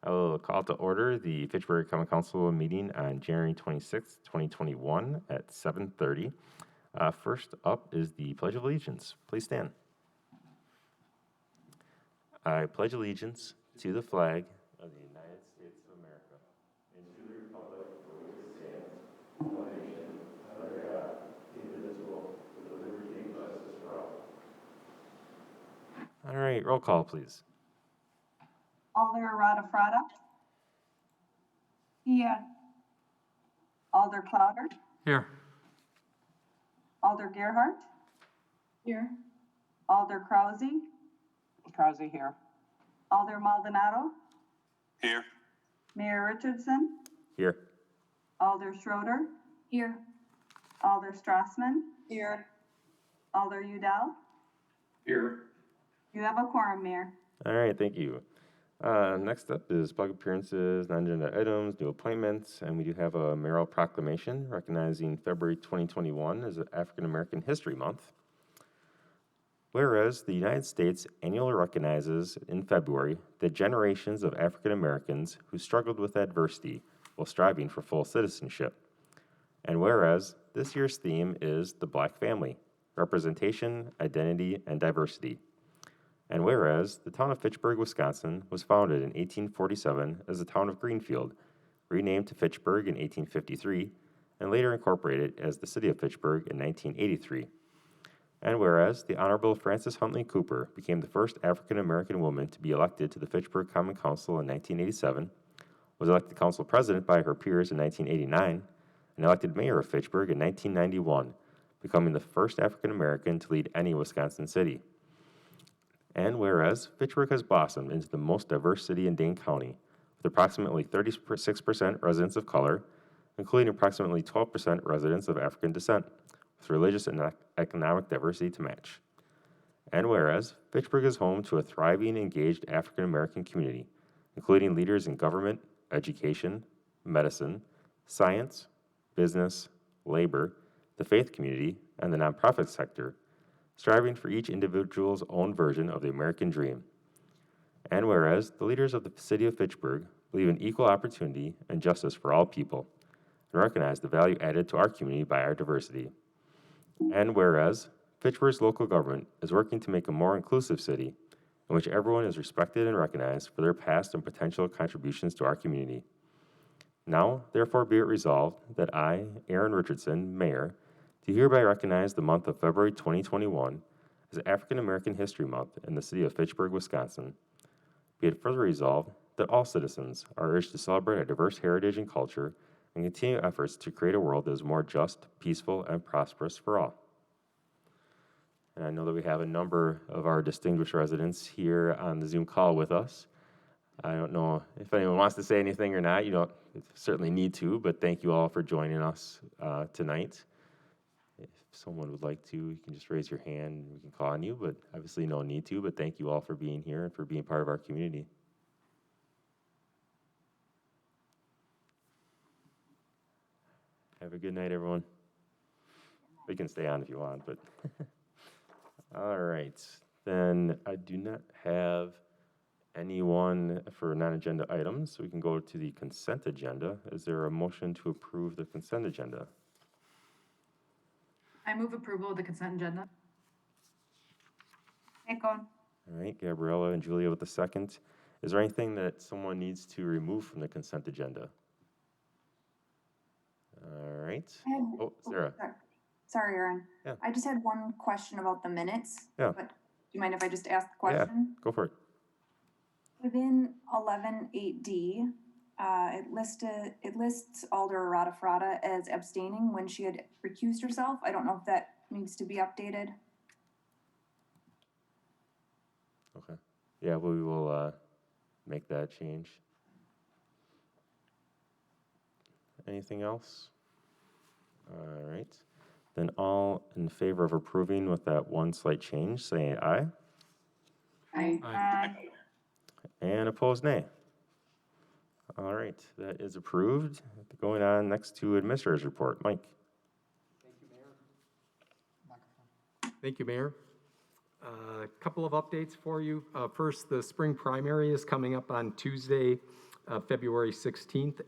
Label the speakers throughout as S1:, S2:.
S1: I will call to order the Fitchburg Common Council meeting on January 26th, 2021 at 7:30. First up is the Pledge of Allegiance. Please stand. I pledge allegiance to the flag of the United States of America and to the republic for which it stands, one nation, under God, indivisible, with liberty and justice for all. All right, roll call, please.
S2: Alder Frada. Here. Alder Clouder.
S3: Here.
S2: Alder Gerhart. Here. Alder Krause.
S4: Krause here.
S2: Alder Maldonado.
S5: Here.
S2: Mayor Richardson.
S1: Here.
S2: Alder Schroeder. Here. Alder Strassman. Here. Alder Udell.
S5: Here.
S2: You have a quorum, Mayor.
S1: All right, thank you. Next up is public appearances, non-agenda items, new appointments, and we do have a mayoral proclamation recognizing February 2021 as African American History Month. Whereas the United States annually recognizes in February the generations of African Americans who struggled with adversity while striving for full citizenship. And whereas this year's theme is the Black family, representation, identity, and diversity. And whereas the town of Fitchburg, Wisconsin was founded in 1847 as the town of Greenfield, renamed to Fitchburg in 1853, and later incorporated as the city of Fitchburg in 1983. And whereas the Honorable Frances Huntley Cooper became the first African-American woman to be elected to the Fitchburg Common Council in 1987, was elected council president by her peers in 1989, and elected mayor of Fitchburg in 1991, becoming the first African-American to lead any Wisconsin city. And whereas Fitchburg has blossomed into the most diverse city in Dane County, with approximately 36% residents of color, including approximately 12% residents of African descent, with religious and economic diversity to match. And whereas Fitchburg is home to a thriving, engaged African American community, including leaders in government, education, medicine, science, business, labor, the faith community, and the nonprofit sector, striving for each individual's own version of the American dream. And whereas the leaders of the city of Fitchburg believe in equal opportunity and justice for all people, and recognize the value added to our community by our diversity. And whereas Fitchburg's local government is working to make a more inclusive city in which everyone is respected and recognized for their past and potential contributions to our community. Now, therefore, be it resolved that I, Aaron Richardson, Mayor, do hereby recognize the month of February 2021 as African American History Month in the city of Fitchburg, Wisconsin. Be it further resolved that all citizens are urged to celebrate our diverse heritage and culture and continue efforts to create a world that is more just, peaceful, and prosperous for all. And I know that we have a number of our distinguished residents here on the Zoom call with us. I don't know if anyone wants to say anything or not. You don't certainly need to, but thank you all for joining us tonight. If someone would like to, you can just raise your hand and we can call on you, but obviously no need to, but thank you all for being here and for being part of our community. Have a good night, everyone. We can stay on if you want, but all right. Then I do not have anyone for non-agenda items, so we can go to the consent agenda. Is there a motion to approve the consent agenda?
S6: I move approval of the consent agenda.
S2: Second.
S1: All right, Gabriella and Julia with the second. Is there anything that someone needs to remove from the consent agenda? All right. Oh, Sarah.
S7: Sorry, Aaron.
S1: Yeah.
S7: I just had one question about the minutes.
S1: Yeah.
S7: But do you mind if I just ask the question?
S1: Yeah, go for it.
S7: Within 11.8D, it lists Alder Frada as abstaining when she had recused herself. I don't know if that needs to be updated.
S1: Okay. Yeah, we will make that change. Anything else? All right. Then all in favor of approving with that one slight change, say aye.
S6: Aye.
S1: And opposed, nay. All right, that is approved. Going on next to Administrator's Report. Mike.
S3: Thank you, Mayor. A couple of updates for you. First, the spring primary is coming up on Tuesday, February 16th.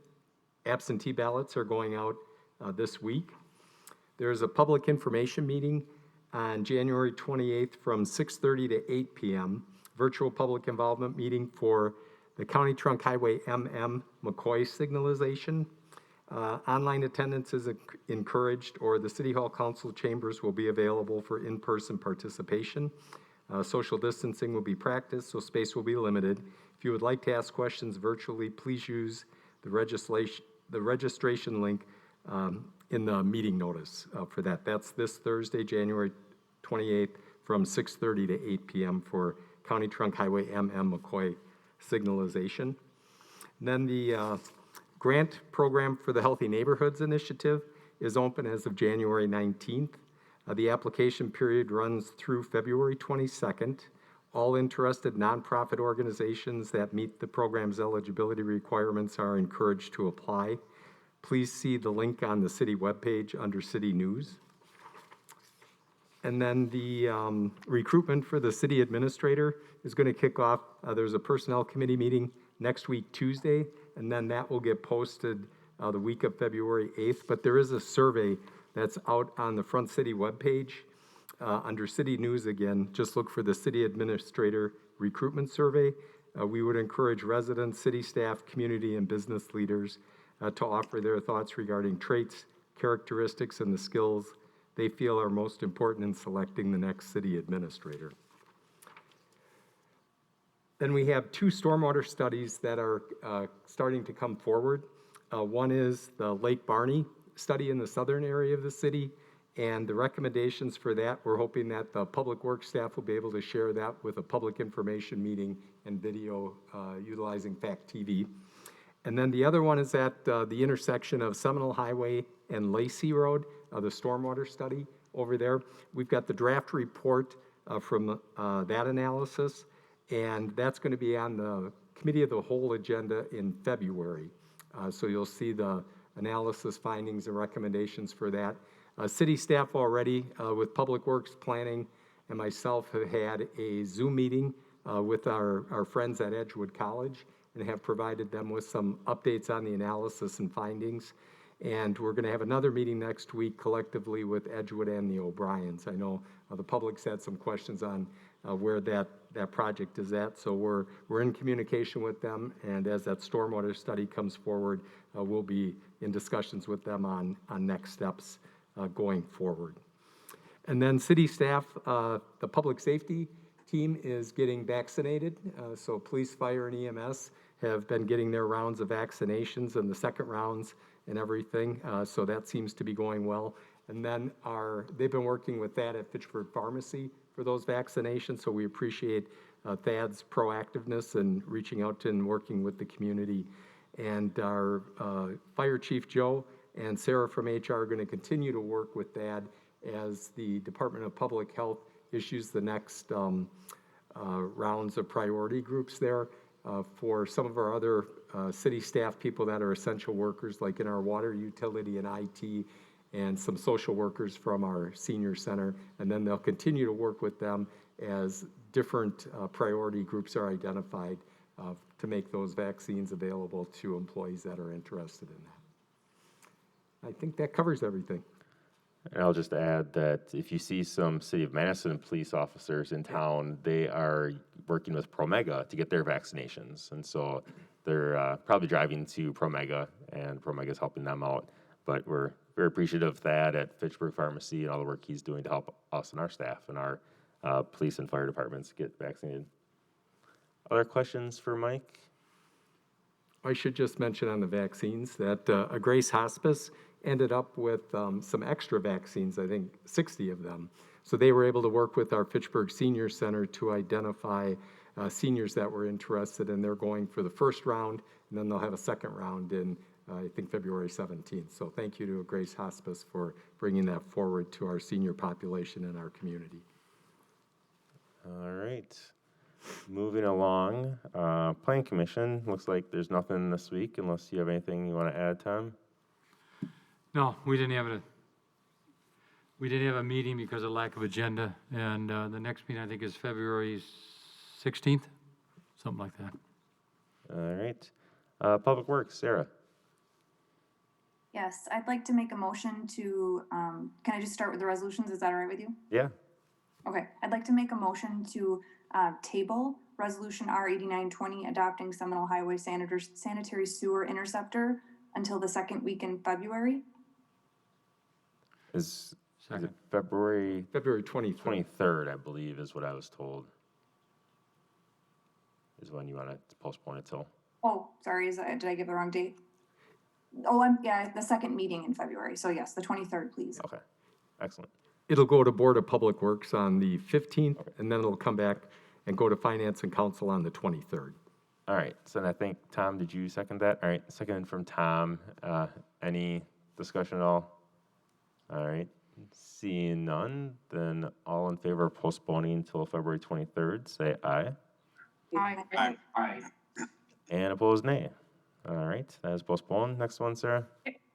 S3: Absentee ballots are going out this week. There's a public information meeting on January 28th from 6:30 to 8 p.m. Virtual public involvement meeting for the County Trunk Highway MM McCoy signalization. Online attendance is encouraged, or the City Hall Council chambers will be available for in-person participation. Social distancing will be practiced, so space will be limited. If you would like to ask questions virtually, please use the registration link in the meeting notice for that. That's this Thursday, January 28th, from 6:30 to 8 p.m. for County Trunk Highway MM McCoy signalization. And then the grant program for the Healthy Neighborhoods Initiative is open as of January 19th. The application period runs through February 22nd. All interested nonprofit organizations that meet the program's eligibility requirements are encouraged to apply. Please see the link on the city webpage under City News. And then the recruitment for the city administrator is going to kick off. There's a personnel committee meeting next week, Tuesday, and then that will get posted the week of February 8th. But there is a survey that's out on the Front City webpage under City News again. Just look for the city administrator recruitment survey. We would encourage residents, city staff, community, and business leaders to offer their thoughts regarding traits, characteristics, and the skills they feel are most important in selecting the next city administrator. Then we have 2 stormwater studies that are starting to come forward. One is the Lake Barney study in the southern area of the city, and the recommendations for that, we're hoping that the public works staff will be able to share that with a public information meeting and video utilizing Fact TV. And then the other one is at the intersection of Seminole Highway and Lacey Road, the stormwater study over there. We've got the draft report from that analysis, and that's going to be on the Committee of the Whole agenda in February. So you'll see the analysis, findings, and recommendations for that. City staff already, with Public Works Planning and myself, have had a Zoom meeting with our friends at Edgewood College and have provided them with some updates on the analysis and findings. And we're going to have another meeting next week collectively with Edgewood and the O'Briens. I know the public's had some questions on where that project is at, so we're in communication with them, and as that stormwater study comes forward, we'll be in discussions with them on next steps going forward. And then city staff, the public safety team is getting vaccinated, so police, fire, and EMS have been getting their rounds of vaccinations and the second rounds and everything, so that seems to be going well. And then they've been working with Thad at Fitchburg Pharmacy for those vaccinations, so we appreciate Thad's proactiveness and reaching out to and working with the community. And our Fire Chief Joe and Sarah from HR are going to continue to work with Thad as the Department of Public Health issues the next rounds of priority groups there for some of our other city staff people that are essential workers, like in our water utility and IT, and some social workers from our senior center. And then they'll continue to work with them as different priority groups are identified to make those vaccines available to employees that are interested in that. I think that covers everything.
S1: And I'll just add that if you see some City of Madison police officers in town, they are working with Promega to get their vaccinations. And so they're probably driving to Promega, and Promega is helping them out. But we're very appreciative of Thad at Fitchburg Pharmacy and all the work he's doing to help us and our staff and our police and fire departments get vaccinated. Other questions for Mike?
S3: I should just mention on the vaccines that Grace Hospice ended up with some extra vaccines, I think 60 of them. So they were able to work with our Fitchburg Senior Center to identify seniors that were interested, and they're going for the first round, and then they'll have a second round in, I think, February 17th. So thank you to Grace Hospice for bringing that forward to our senior population in our community.
S1: All right. Moving along, Planning Commission, looks like there's nothing this week unless you have anything you want to add, Tom?
S8: No, we didn't have a meeting because of lack of agenda, and the next meeting I think is February 16th, something like that.
S1: All right. Public Works, Sarah.
S7: Yes, I'd like to make a motion to, can I just start with the resolutions? Is that all right with you?
S1: Yeah.
S7: Okay, I'd like to make a motion to, table Resolution R 8920 adopting Seminole Highway sanitary sewer interceptor until the second week in February.
S1: Is it
S8: Second.
S1: February
S3: February 23rd.
S1: 23rd, I believe, is what I was told. Is when you want to postpone it till.
S7: Oh, sorry, did I give the wrong date? Oh, yeah, the second meeting in February. So yes, the 23rd, please.
S1: Okay. Excellent.
S3: It'll go to Board of Public Works on the 15th, and then it'll come back and go to Finance and Council on the 23rd.
S1: All right. So I think, Tom, did you second that? All right. Second from Tom. Any discussion at all? All right. Seeing none, then all in favor of postponing until February 23rd, say aye.
S6: Aye.
S5: Aye.
S1: And opposed, nay. All right. That is postponed. Next one, Sarah.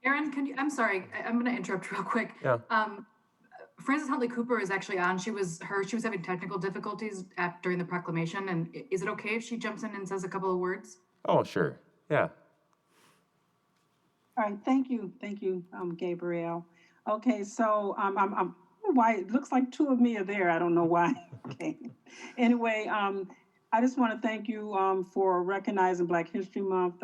S6: Aaron, I'm sorry, I'm gonna interrupt real quick.
S1: Yeah.
S6: Frances Huntley Cooper is actually on. She was having technical difficulties during the proclamation. And is it okay if she jumps in and says a couple of words?
S1: Oh, sure. Yeah.
S4: All right, thank you, Gabrielle. Okay, so, I'm, why, it looks like two of me are there, I don't know why. Okay. Anyway, I just want to thank you, for recognizing Black History Month,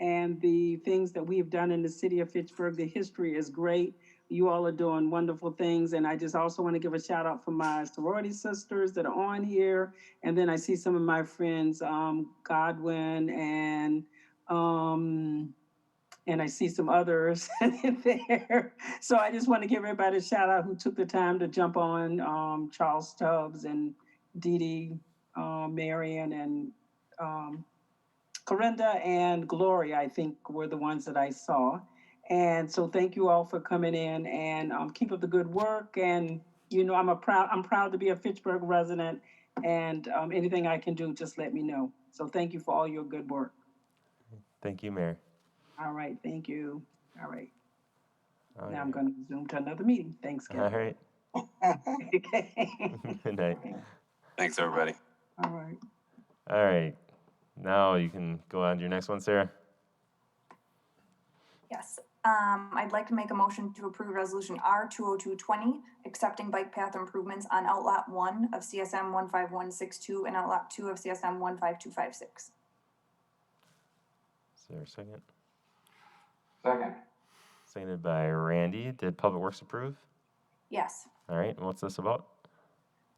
S4: and the things that we have done in the city of Fitchburg. The history is great. You all are doing wonderful things, and I just also want to give a shout out for my sorority sisters that are on here. And then I see some of my friends, Godwin and I see some others there. So I just want to give everybody a shout out who took the time to jump on, Charles Stubbs and Dee Dee, Marion and Corinda and Gloria, I think were the ones that I saw. And so thank you all for coming in and keep up the good work. And, you know, I'm proud to be a Fitchburg resident, and anything I can do, just let me know. So thank you for all your good work.
S1: Thank you, Mayor.
S4: All right, thank you. All right.
S1: All
S4: Now I'm
S1: right.
S4: going to zoom to another meeting. Thanks,
S1: All
S4: Kevin.
S1: right.
S4: Okay.
S1: Good night.
S5: Thanks, everybody.
S4: All right.
S1: All right. Now you can go on to your next one, Sarah.
S7: Yes. I'd like to make a motion to approve Resolution R 20220, accepting bike path improvements on Outlot 1 of CSM 15162 and Outlot 2 of CSM 15256.
S1: Is there a second?
S5: Second.
S1: Seconded by Randy. Did Public Works approve?
S7: Yes.
S1: All right. What's this about?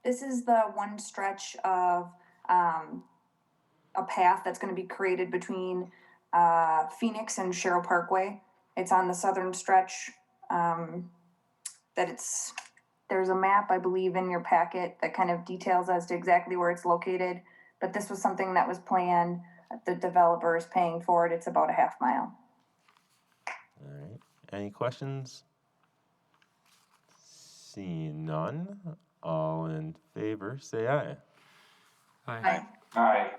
S7: This is the one stretch of a path that's going to be created between Phoenix and Sherrill Parkway. It's on the southern stretch. There's a map, I believe, in your packet that kind of details as to exactly where it's located. But this was something that was planned. The developer is paying for it. It's about a half mile.
S1: All right. Any questions? Seeing none, all in favor, say aye.
S8: Aye.
S5: Aye.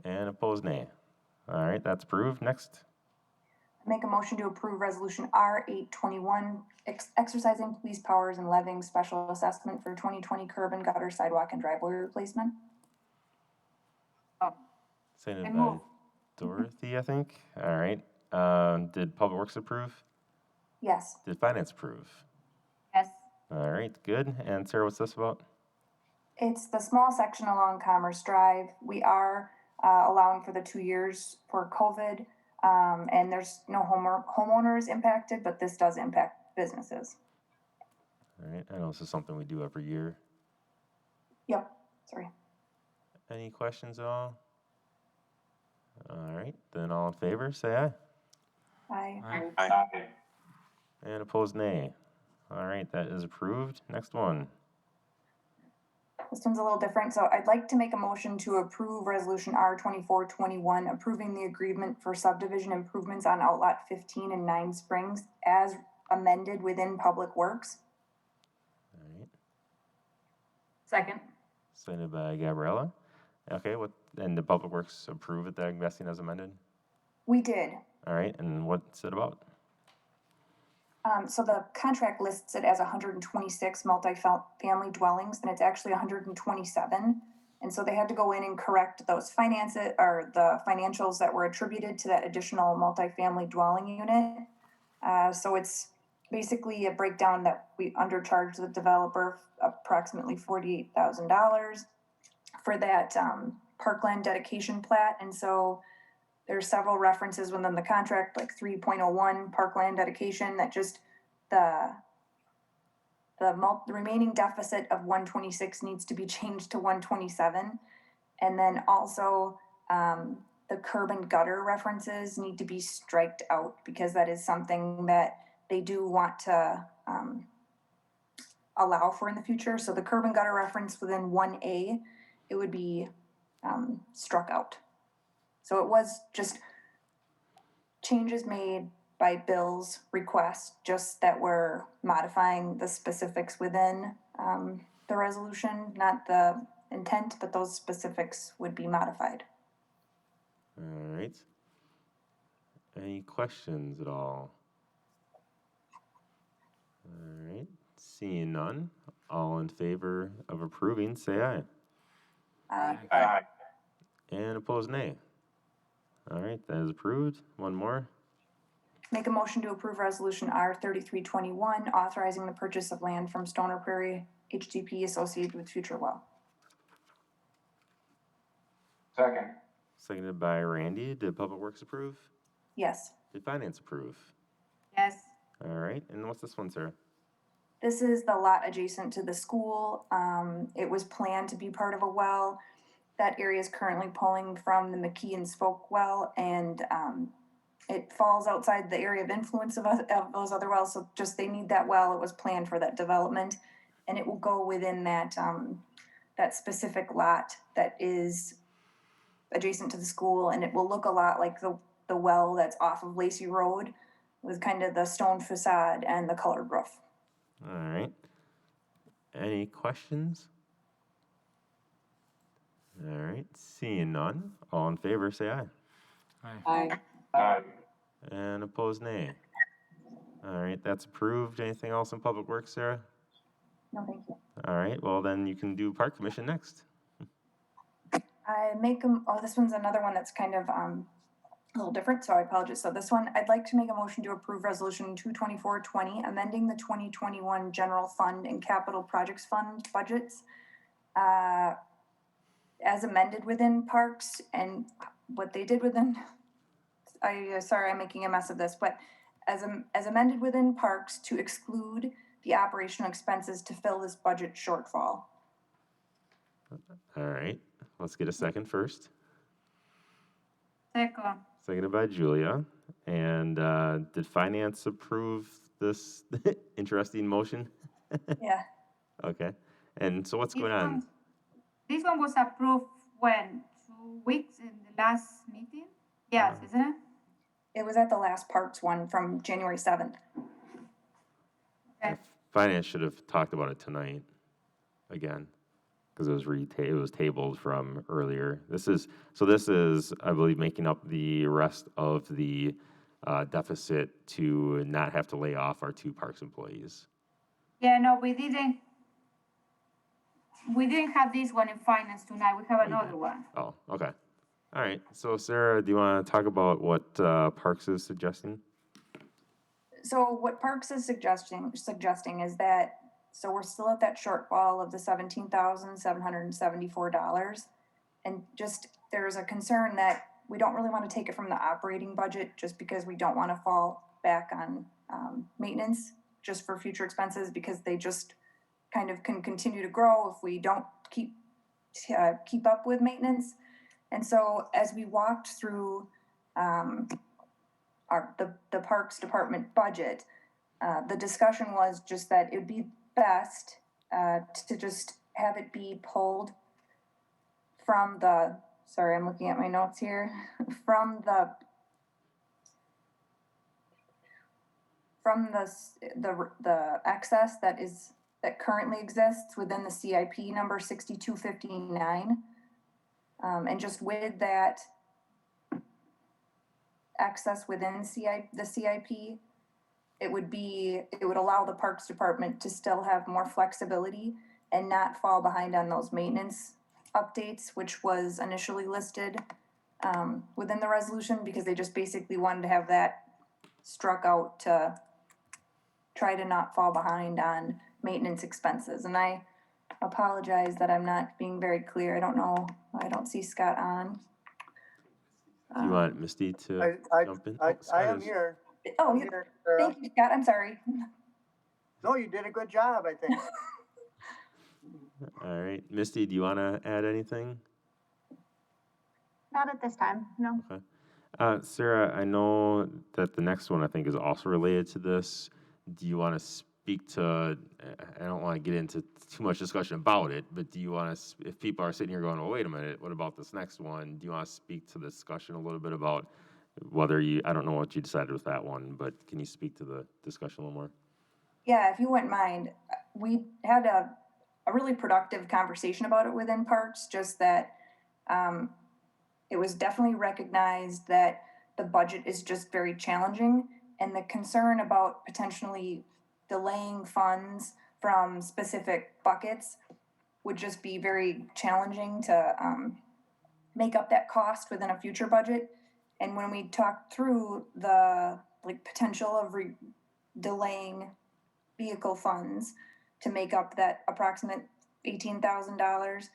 S1: And opposed, nay. All right, that's approved. Next.
S7: Make a motion to approve Resolution R 821, exercising police powers and levying special assessment for 2020 curb and gutter sidewalk and driveway replacement.
S1: Seconded
S7: I
S1: by
S7: move.
S1: Dorothy, I think. All right. Did Public Works approve?
S7: Yes.
S1: Did Finance approve?
S7: Yes.
S1: All right, good. And Sarah, what's this about?
S7: It's the small section along Commerce Drive. We are allowing for the 2 years for COVID, and there's no homeowners impacted, but this does impact businesses.
S1: All right, I know this is something we do every year.
S7: Yep, sorry.
S1: Any questions at all? All right, then all in favor, say aye.
S7: Aye.
S8: Aye.
S5: Aye.
S1: And opposed, nay. All right, that is approved. Next one.
S7: This one's a little different, so I'd like to make a motion to approve Resolution R 2421, approving the agreement for subdivision improvements on Outlot 15 and 9 Springs as amended within Public Works.
S1: All right,
S6: Second.
S1: seconded by Gabriella. Okay, and the Public Works approve it, that investing as amended?
S7: We did.
S1: All right, and what's it about?
S7: So the contract lists it as 126 multifamily dwellings, and it's actually 127. And so they had to go in and correct those finances or the financials that were attributed to that additional multifamily dwelling unit. So it's basically a breakdown that we undercharged the developer approximately $48,000 for that parkland dedication plat. And so there's several references within the contract, like 3.01 parkland dedication, that just the remaining deficit of 126 needs to be changed to 127. And then also the curb and gutter references need to be striked out because that is something that they do want to allow for in the future. So the curb and gutter reference within 1A, it would be struck out. So it was just changes made by Bill's request, just that we're modifying the specifics within the resolution, not the intent, but those specifics would be modified.
S1: All right. Any questions at all? All right. Seeing none, all in favor of approving, say aye.
S5: Aye.
S1: And opposed, nay. All right, that is approved. One more.
S7: Make a motion to approve resolution R 3321, authorizing the purchase of land from Stoner Prairie HDP associated with future well.
S5: Second.
S1: Seconded by Randy. Did Public Works approve?
S7: Yes.
S1: Did Finance approve?
S6: Yes.
S1: All right, and what's this one, Sarah?
S7: This is the lot adjacent to the school. It was planned to be part of a well. That area is currently pulling from the McKee and Spoke well, and it falls outside the area of influence of those other wells. So just they need that well. It was planned for that development, and it will go within that that specific lot that is adjacent to the school, and it will look a lot like the well that's off of Lacey Road, with kind of the stone facade and the colored roof.
S1: All right. Any questions? All right, seeing none, all in favor, say aye.
S8: Aye.
S5: Aye.
S1: And opposed, nay. All right, that's approved. Anything else in Public Works, Sarah?
S7: No, thank you.
S1: All right, well, then you can do Park Commission next.
S7: I make them, oh, this one's another one that's kind of a little different, so I apologize. So this one, I'd like to make a motion to approve resolution 22420, amending the 2021 general fund and capital projects fund budgets as amended within parks. And what they did within, sorry, I'm making a mess of this, but as amended within parks to exclude the operational expenses to fill this budget shortfall.
S1: All right, let's get a second first.
S6: Second.
S1: Seconded by Julia. And did Finance approve this interesting motion?
S7: Yeah.
S1: Okay, and so what's going on?
S9: This one was approved when? 2 weeks in the last meeting? Yes, isn't it?
S7: It was at the last parks one from January 7th.
S9: Okay.
S1: Finance should have talked about it tonight again, because it was tabled from earlier. This is, I believe, making up the rest of the deficit to not have to lay off our 2 parks employees.
S9: Yeah, no, we didn't have this one in finance tonight. We have another one.
S1: Oh, okay. All right. So, Sarah, do you want to talk about what Parks is suggesting?
S7: So what Parks is suggesting is that, so we're still at that shortfall of the $17,774. And just, there's a concern that we don't really want to take it from the operating budget just because we don't want to fall back on maintenance just for future expenses, because they just kind of can continue to grow if we don't keep up with maintenance. And so as we walked through the Parks Department budget, the discussion was just that it'd be best to just have it be pulled from the, sorry, I'm looking at my notes here, from the excess that currently exists within the CIP number 6259, and just with that excess within the CIP, it would allow the Parks Department to still have more flexibility and not fall behind on those maintenance updates, which was initially listed within the resolution, because they just basically wanted to have that struck out to try to not fall behind on maintenance expenses. And I apologize that I'm not being very clear. I don't know, I don't see Scott on.
S1: Do you want Misty to jump in?
S10: I
S1: Scott
S10: am
S1: is-
S10: here.
S7: Oh,
S10: I'm
S7: yeah,
S10: here, Sarah.
S7: thank you, Scott, I'm sorry.
S10: No, you did a good job, I think.
S1: All right. Misty, do you want to add anything?
S2: Not at this time, no.
S1: Okay. Sarah, I know that the next one I think is also related to this. Do you want to speak to, I don't want to get into too much discussion about it, but do you want to, if people are sitting here going, oh, wait a minute, what about this next one? Do you want to speak to the discussion a little bit about whether you, I don't know what you decided with that one, but can you speak to the discussion a little more?
S7: Yeah, if you wouldn't mind, we had a really productive conversation about it within Parks, just that it was definitely recognized that the budget is just very challenging, and the concern about potentially delaying funds from specific buckets would just be very challenging to make up that cost within a future budget. And when we talked through the potential of delaying vehicle funds to make up that approximate $18,000,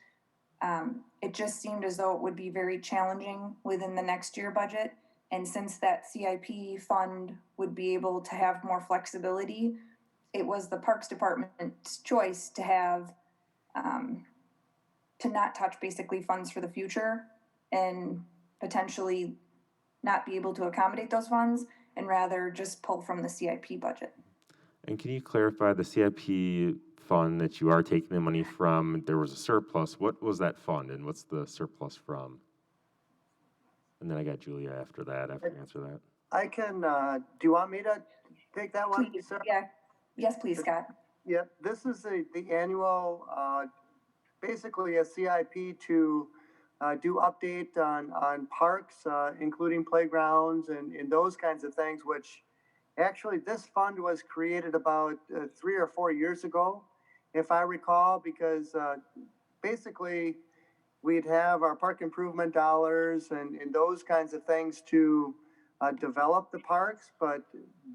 S7: it just seemed as though it would be very challenging within the next year budget. And since that CIP fund would be able to have more flexibility, it was the Parks Department's choice to have, to not touch basically funds for the future and potentially not be able to accommodate those funds, and rather just pull from the CIP budget.
S1: And can you clarify the CIP fund that you are taking the money from? There was a surplus. What was that fund, and what's the surplus from? And then I got Julia after that, after you answer that.
S10: I can, do you want me to take that one,
S7: Please,
S10: Sarah?
S7: yeah. Yes, please, Scott.
S10: Yep, this is the annual, basically a CIP to do update on parks, including playgrounds and those kinds of things, which actually this fund was created about 3 or 4 years ago, if I recall, because basically we'd have our park improvement dollars and those kinds of things to develop the parks, but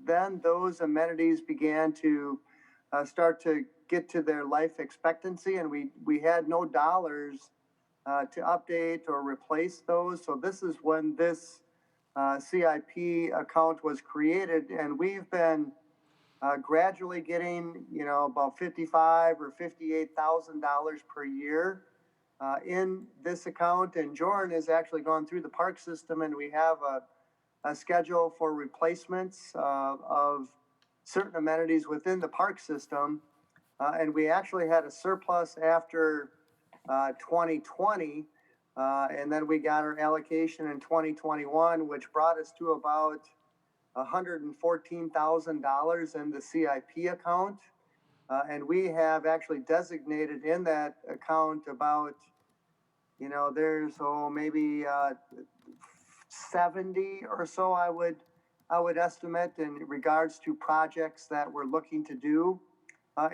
S10: then those amenities began to start to get to their life expectancy, and we had no dollars to update or replace those. So this is when this CIP account was created, and we've been gradually getting, about $55,000 or $58,000 per year in this account. And Jordan has actually gone through the park system, and we have a schedule for replacements of certain amenities within the park system. And we actually had a surplus after 2020. And then we got our allocation in 2021, which brought us to about $114,000 in the CIP account. And we have actually designated in that account about, there's maybe 70 or so I would estimate in regards to projects that we're looking to do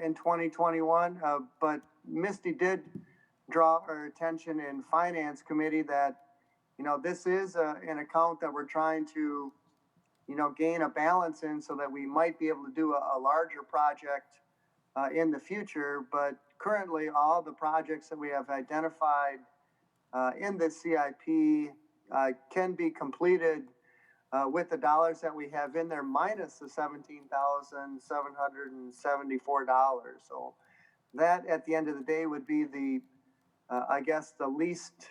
S10: in 2021. But Misty did draw our attention in Finance Committee that, this is an account that we're trying to, gain a balance in so that we might be able to do a larger project in the future. But currently, all the projects that we have identified in the CIP can be completed with the dollars that we have in there minus the $17,774. So that at the end of the day would be the, I guess, the least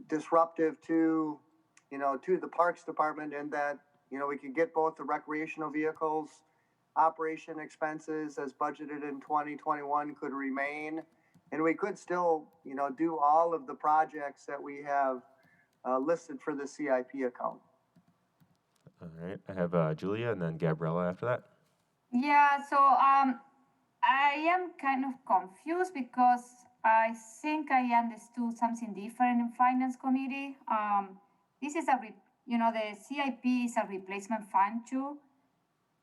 S10: disruptive to, to the Parks Department, in that, we could get both the recreational vehicles operation expenses as budgeted in 2021 could remain, and we could still, do all of the projects that we have listed for the CIP account.
S1: All right. I have Julia and then Gabriella after that.
S9: Yeah, so I am kind of confused because I think I understood something different in Finance Committee. This is the CIP is a replacement fund too.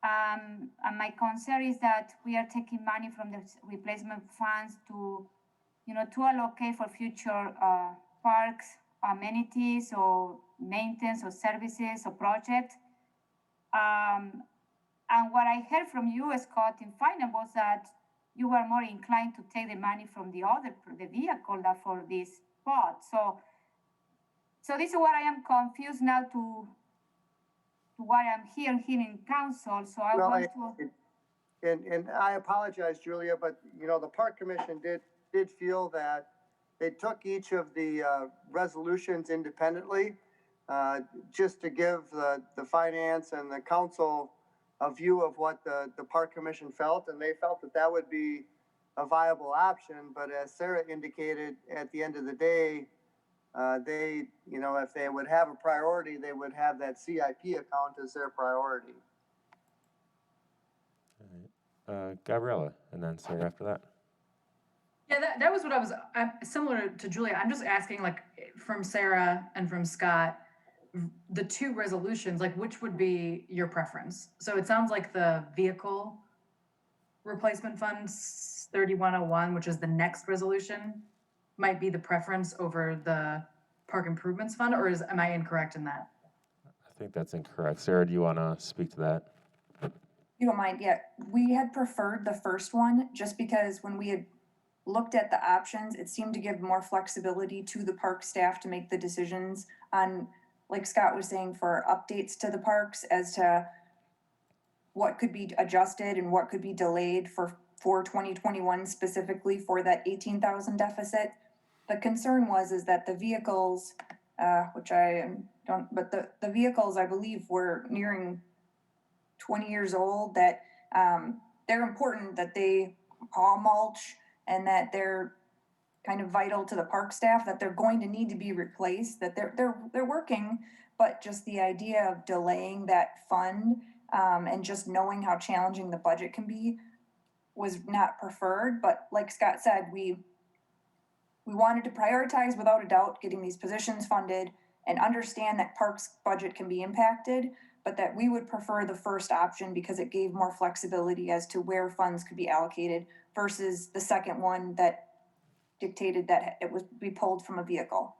S9: And my concern is that we are taking money from the replacement funds to, to allocate for future parks, amenities, or maintenance, or services, or projects. And what I heard from you, Scott, in finance was that you were more inclined to take the money from the vehicle that for this spot. So this is what I am confused now to what I'm hearing here in council. So I
S10: Well,
S9: want to.
S10: And I apologize, Julia, but, the Park Commission did feel that they took each of the resolutions independently, just to give the finance and the council a view of what the Park Commission felt, and they felt that that would be a viable option. But as Sarah indicated, at the end of the day, they, if they would have a priority, they would have that CIP account as their priority.
S1: All right. Gabriella, and then Sarah after that.
S6: Yeah, that was what I was, similar to Julia. I'm just asking, like, from Sarah and from Scott, the two resolutions, like, which would be your preference? So it sounds like the vehicle replacement fund 3101, which is the next resolution, might be the preference over the park improvements fund, or am I incorrect in that?
S1: I think that's incorrect. Sarah, do you want to speak to that?
S7: You don't mind, yeah. We had preferred the first one just because when we had looked at the options, it seemed to give more flexibility to the park staff to make the decisions on, like Scott was saying, for updates to the parks as to what could be adjusted and what could be delayed for 2021 specifically for that 18,000 deficit. The concern is that the vehicles, which I don't, but the vehicles I believe were nearing 20 years old, that they're important, that they all mulch and that they're kind of vital to the park staff, that they're going to need to be replaced, that they're working, but just the idea of delaying that fund and just knowing how challenging the budget can be was not preferred. But like Scott said, we wanted to prioritize without a doubt getting these positions funded and understand that parks budget can be impacted, but that we would prefer the first option because it gave more flexibility as to where funds could be allocated versus the second one that dictated that it was be pulled from a vehicle.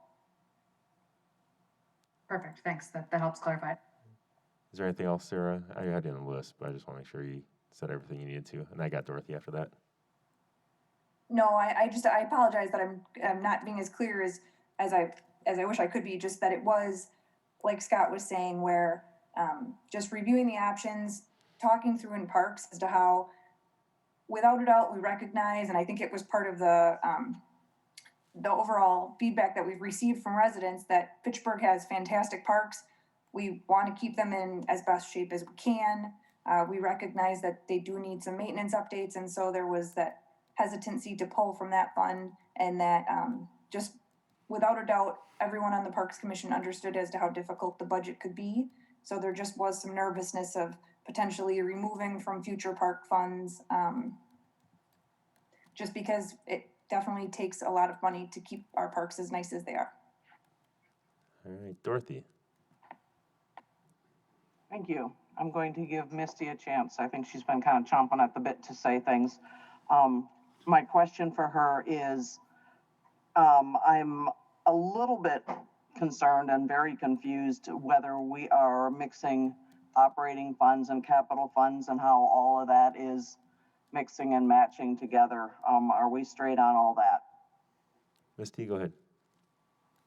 S6: Perfect, thanks. That helps clarify.
S1: Is there anything else, Sarah? I had it on the list, but I just want to make sure you said everything you needed to. And I got Dorothy after that.
S7: No, I apologize that I'm not being as clear as I wish I could be. Just that it was, like Scott was saying, where just reviewing the options, talking through in parks as to how, without a doubt, we recognize, and I think it was part of the overall feedback that we've received from residents, that Fitchburg has fantastic parks. We want to keep them in as best shape as we can. We recognize that they do need some maintenance updates, and so there was that hesitancy to pull from that fund, and that just without a doubt, everyone on the Parks Commission understood as to how difficult the budget could be. So there just was some nervousness of potentially removing from future park funds, just because it definitely takes a lot of money to keep our parks as nice as they are.
S1: All right, Dorothy.
S11: Thank you. I'm going to give Misty a chance. I think she's been kind of chomping at the bit to say things. My question for her is, I'm a little bit concerned and very confused whether we are mixing operating funds and capital funds and how all of that is mixing and matching together. Are we straight on all that?
S1: Misty, go ahead.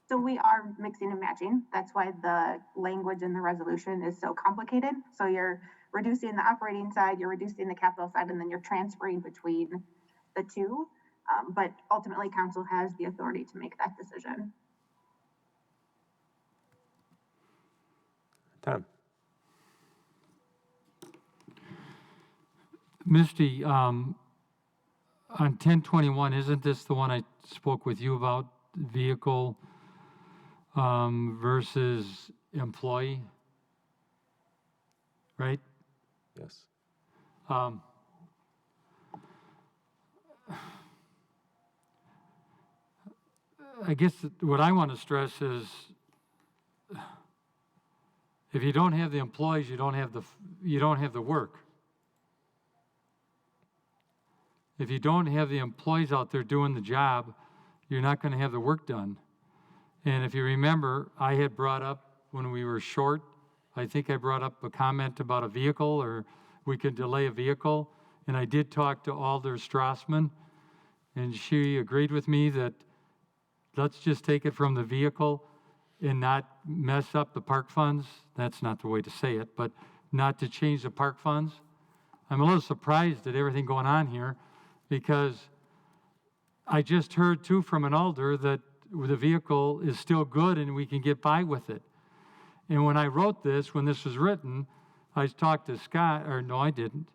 S12: So we are mixing and matching. That's why the language in the resolution is so complicated. So you're reducing the operating side, you're reducing the capital side, and then you're transferring between the two. But ultimately, council has the authority to make that decision.
S1: Tom.
S8: Misty, on 1021, isn't this the one I spoke with you about, vehicle versus employee? Right?
S1: Yes.
S8: I guess what I want to stress is, if you don't have the employees, you don't have the work. If you don't have the employees out there doing the job, you're not going to have the work done. And if you remember, I had brought up when we were short, I think I brought up a comment about a vehicle, or we could delay a vehicle. And I did talk to Alder Strassman, and she agreed with me that let's just take it from the vehicle and not mess up the park funds. That's not the way to say it, but not to change the park funds. I'm a little surprised at everything going on here, because I just heard too from an alder that the vehicle is still good and we can get by with it. And when I wrote this, when this was written, I talked to Scott, or no, I didn't.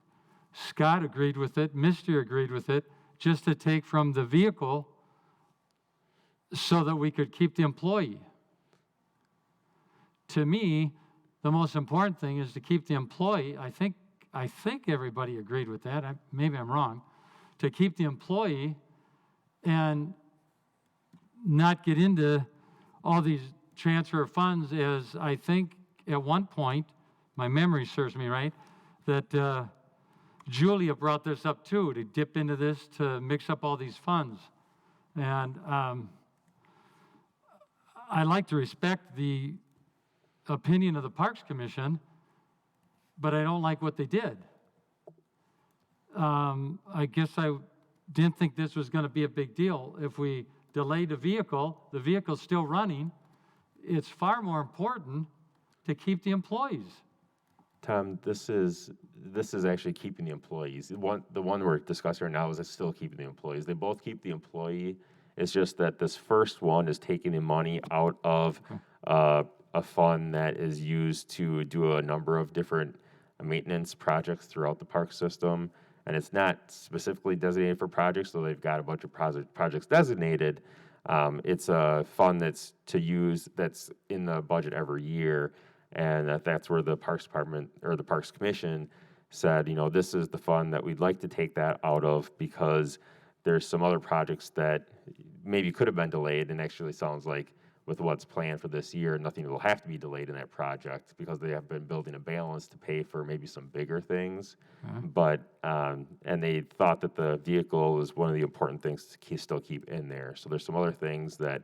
S8: Scott agreed with it, Mr. agreed with it, just to take from the vehicle so that we could keep the employee. To me, the most important thing is to keep the employee. I think everybody agreed with that. Maybe I'm wrong. To keep the employee and not get into all these transfer of funds, as I think at one point, my memory serves me right, that Julia brought this up too, to dip into this, to mix up all these funds. And I like to respect the opinion of the Parks Commission, but I don't like what they did. I guess I didn't think this was going to be a big deal. If we delay the vehicle's still running. It's far more important to keep the employees.
S1: Tom, this is actually keeping the employees. The one we're discussing right now is still keeping the employees. They both keep the employee. It's just that this first one is taking the money out of a fund that is used to do a number of different maintenance projects throughout the park system. And it's not specifically designated for projects, so they've got a bunch of projects designated. It's a fund that's in the budget every year, and that's where the Parks Department or the Parks Commission said, this is the fund that we'd like to take that out of, because there's some other projects that maybe could have been delayed, and actually sounds like with what's planned for this year, nothing will have to be delayed in that project, because they have been building a balance to pay for maybe some bigger things. But, and they thought that the vehicle was one of the important things to still keep in there. So there's some other things that,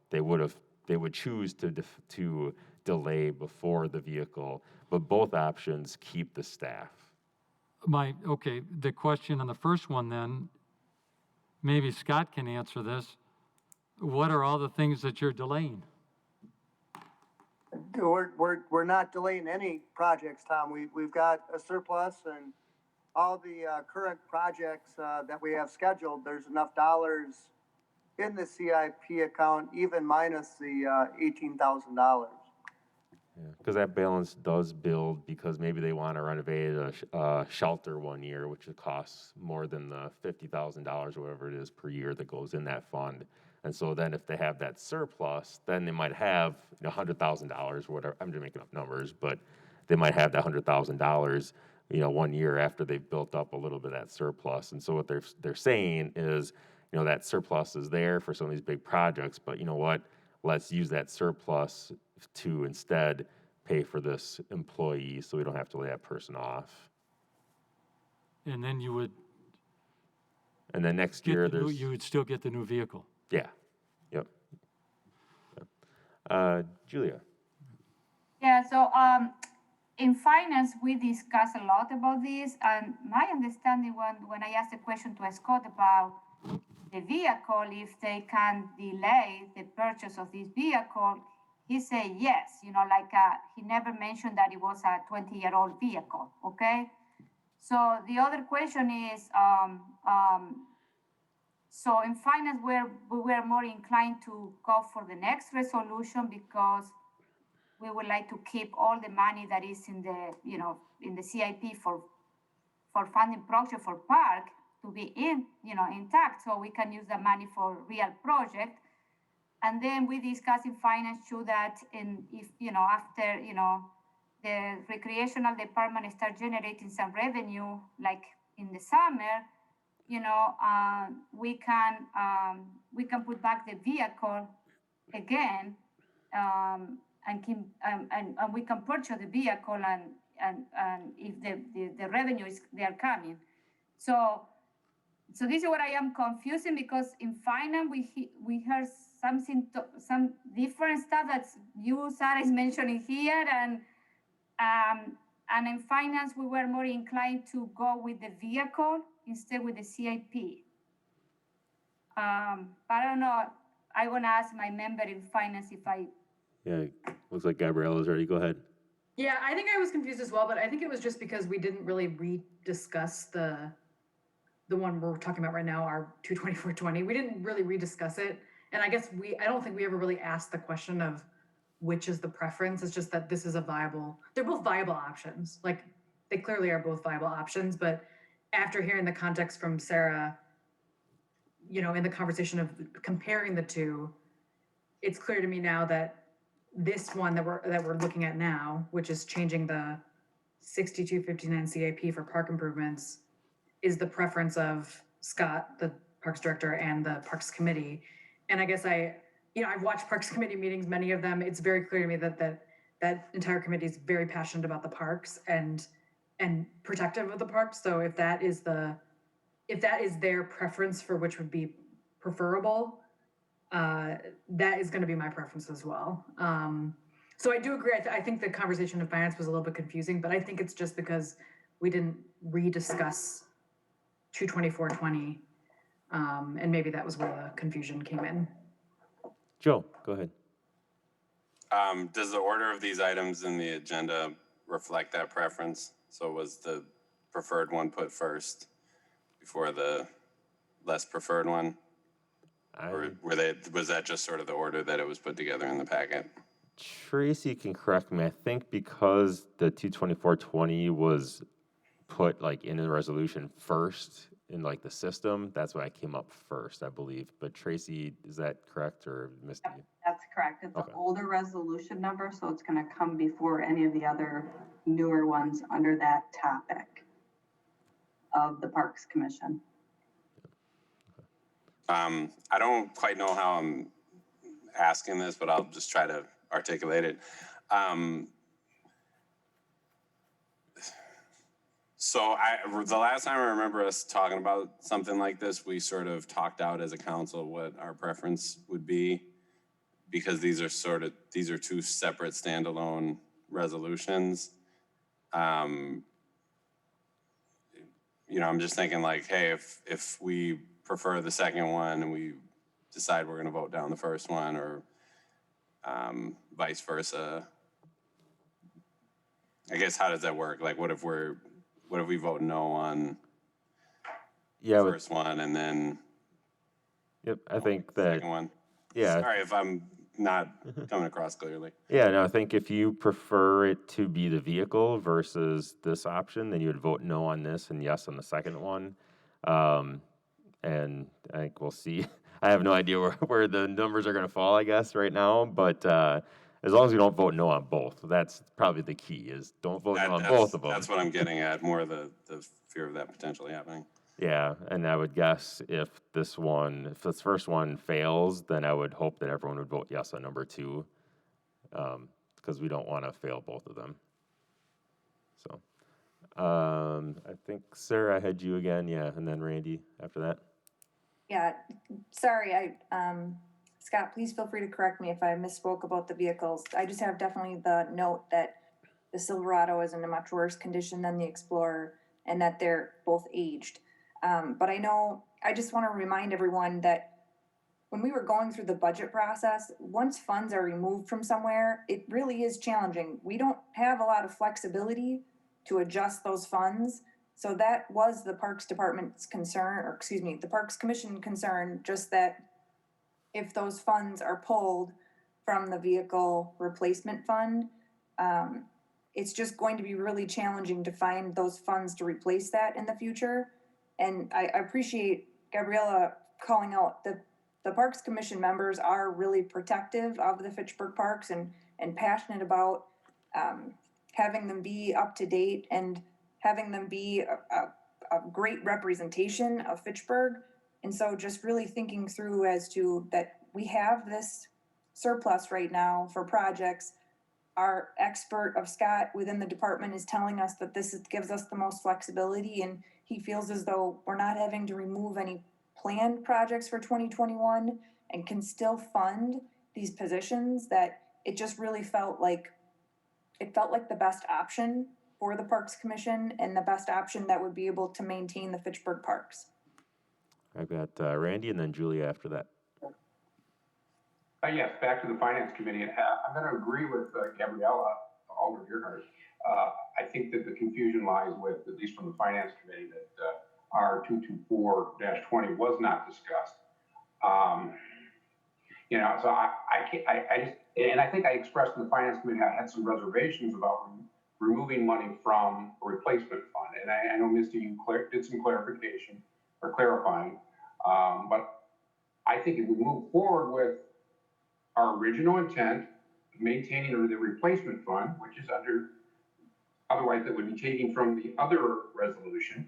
S1: they would choose to delay before the vehicle, but both options keep the staff.
S8: The question on the first one then, maybe Scott can answer this. What are all the things that you're delaying?
S10: We're not delaying any projects, Tom. We've got a surplus, and all the current projects that we have scheduled, there's enough dollars in the CIP account, even minus the $18,000.
S1: Yeah, because that balance does build, because maybe they want to renovate a shelter one year, which costs more than the $50,000 or whatever it is per year that goes in that fund. And so then if they have that surplus, then they might have $100,000 or whatever. I'm just making up numbers, but they might have that $100,000, 1 year after they've built up a little bit of that surplus. And so what they're saying is, that surplus is there for some of these big projects, but you know what? Let's use that surplus to instead pay for this employee, so we don't have to lay that person off.
S8: And then you would.
S1: And then next year,
S8: you would still get the new vehicle.
S1: Yeah. Yep. Julia.
S9: Yeah, so in finance, we discussed a lot about this, and my understanding when I asked the question to Scott about the vehicle, if they can delay the purchase of this vehicle, he said yes. He never mentioned that it was a 20-year-old vehicle, okay? So the other question is, so in finance, we were more inclined to go for the next resolution, because we would like to keep all the money that is in the CIP for funding project for park to be intact, so we can use the money for real project. And then we discussed in finance too that after the recreational department start generating some revenue, like in the summer, we can put back the vehicle again, and we can purchase the vehicle, and if the revenue is they are coming. So so this is what I am confusing because in finance we heard some different stuff that you, Sarah, is mentioning here, and in finance we were more inclined to go with the vehicle instead with the CIP. I don't know. I want to ask my member in finance if I.
S1: Yeah, looks like Gabriella's ready. Go ahead.
S6: Yeah, I think I was confused as well, but I think it was just because we didn't really rediscuss the one we're talking about right now, our 22420. We didn't really rediscuss it. And I guess I don't think we ever really asked the question of which is the preference. It's just that this is they're both viable options. Like they clearly are both viable options, but after hearing the context from Sarah, in the conversation of comparing the two, it's clear to me now that this one that we're looking at now, which is changing the 6259 CIP for park improvements, is the preference of Scott, the Parks Director, and the Parks Committee. And I guess I've watched Parks Committee meetings, many of them. It's very clear to me that entire committee is very passionate about the parks and protective of the parks. So if that is their preference for which would be preferable, that is going to be my preference as well. So I do agree. I think the conversation in finance was a little bit confusing, but I think it's just because we didn't rediscuss 22420, and maybe that was where the confusion came in.
S1: Joe, go ahead.
S13: Does the order of these items in the agenda reflect that preference? So was the preferred one put first before the less preferred one? Or was that just sort of the order that it was put together in the packet?
S1: Tracy can correct me. I think because the 22420 was put like in the resolution first in like the system, that's why it came up first, I believe. But Tracy, is that correct or Misty?
S2: That's correct. It's
S1: Okay.
S2: an older resolution number, so it's going to come before any of the other newer ones under that topic of the Parks Commission.
S13: I don't quite know how I'm asking this, but I'll just try to articulate it. So the last time I remember us talking about something like this, we sort of talked out as a council what our preference would be, because these are two separate standalone resolutions. I'm just thinking like, hey, if we prefer the second one and we decide we're going to vote down the first one, or vice versa, I guess, how does that work? Like, what if we vote no on the first one and then
S1: Yep, I think
S13: the
S1: that,
S13: second one?
S1: yeah.
S13: Sorry if I'm not coming across clearly.
S1: Yeah, no, I think if you prefer it to be the vehicle versus this option, then you would vote no on this and yes on the second one. And I think we'll see. I have no idea where the numbers are going to fall, I guess, right now. But as long as we don't vote no on both, that's probably the key, is don't vote no on both of them.
S13: That's what I'm getting at, more the fear of that potentially happening.
S1: Yeah, and I would guess if this first one fails, then I would hope that everyone would vote yes on number 2, because we don't want to fail both of them. So I think, Sarah, I had you again, yeah, and then Randy after that.
S7: Yeah, sorry, Scott, please feel free to correct me if I misspoke about the vehicles. I just have definitely the note that the Silverado is in a much worse condition than the Explorer and that they're both aged. But I just want to remind everyone that when we were going through the budget process, once funds are removed from somewhere, it really is challenging. We don't have a lot of flexibility to adjust those funds. So that was the Parks Department's concern, or excuse me, the Parks Commission concern, just that if those funds are pulled from the vehicle replacement fund, it's just going to be really challenging to find those funds to replace that in the future. And I appreciate Gabriella calling out that the Parks Commission members are really protective of the Fitchburg parks and passionate about having them be up to date and having them be a great representation of Fitchburg. And so just really thinking through as to that we have this surplus right now for projects. Our expert of Scott within the department is telling us that this gives us the most flexibility, and he feels as though we're not having to remove any planned projects for 2021 and can still fund these positions, that it just really felt like the best option for the Parks Commission and the best option that would be able to maintain the Fitchburg parks.
S1: I've got Randy and then Julia after that.
S5: Yes, back to the Finance Committee. I'm going to agree with Gabriella, Alder Earhart. I think that the confusion lies with, at least from the Finance Committee, that our 224-20 was not discussed. You know, so I just, and I think I expressed in the Finance Committee, I had some reservations about removing money from a replacement fund. And I know, Misty, you did some clarification or clarifying, but I think if we move forward with our original intent, maintaining the replacement fund, which is under, otherwise that would be taken from the other resolution.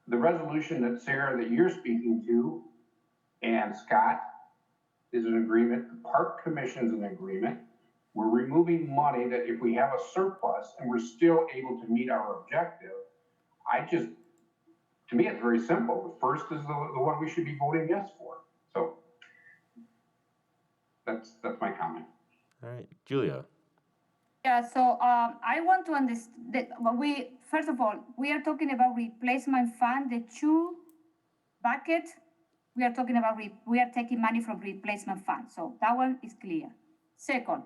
S5: The resolution that Sarah, that you're speaking to, and Scott, is an agreement. The Park Commission's an agreement. We're removing money that if we have a surplus and we're still able to meet our objective, to me, it's very simple. The first is the one we should be voting yes for. So that's my comment.
S1: All right, Julia.
S9: Yeah, so I want to understand, first of all, we are talking about replacement fund, the two bucket. We are talking about, we are taking money from replacement fund. So that one is clear. Second,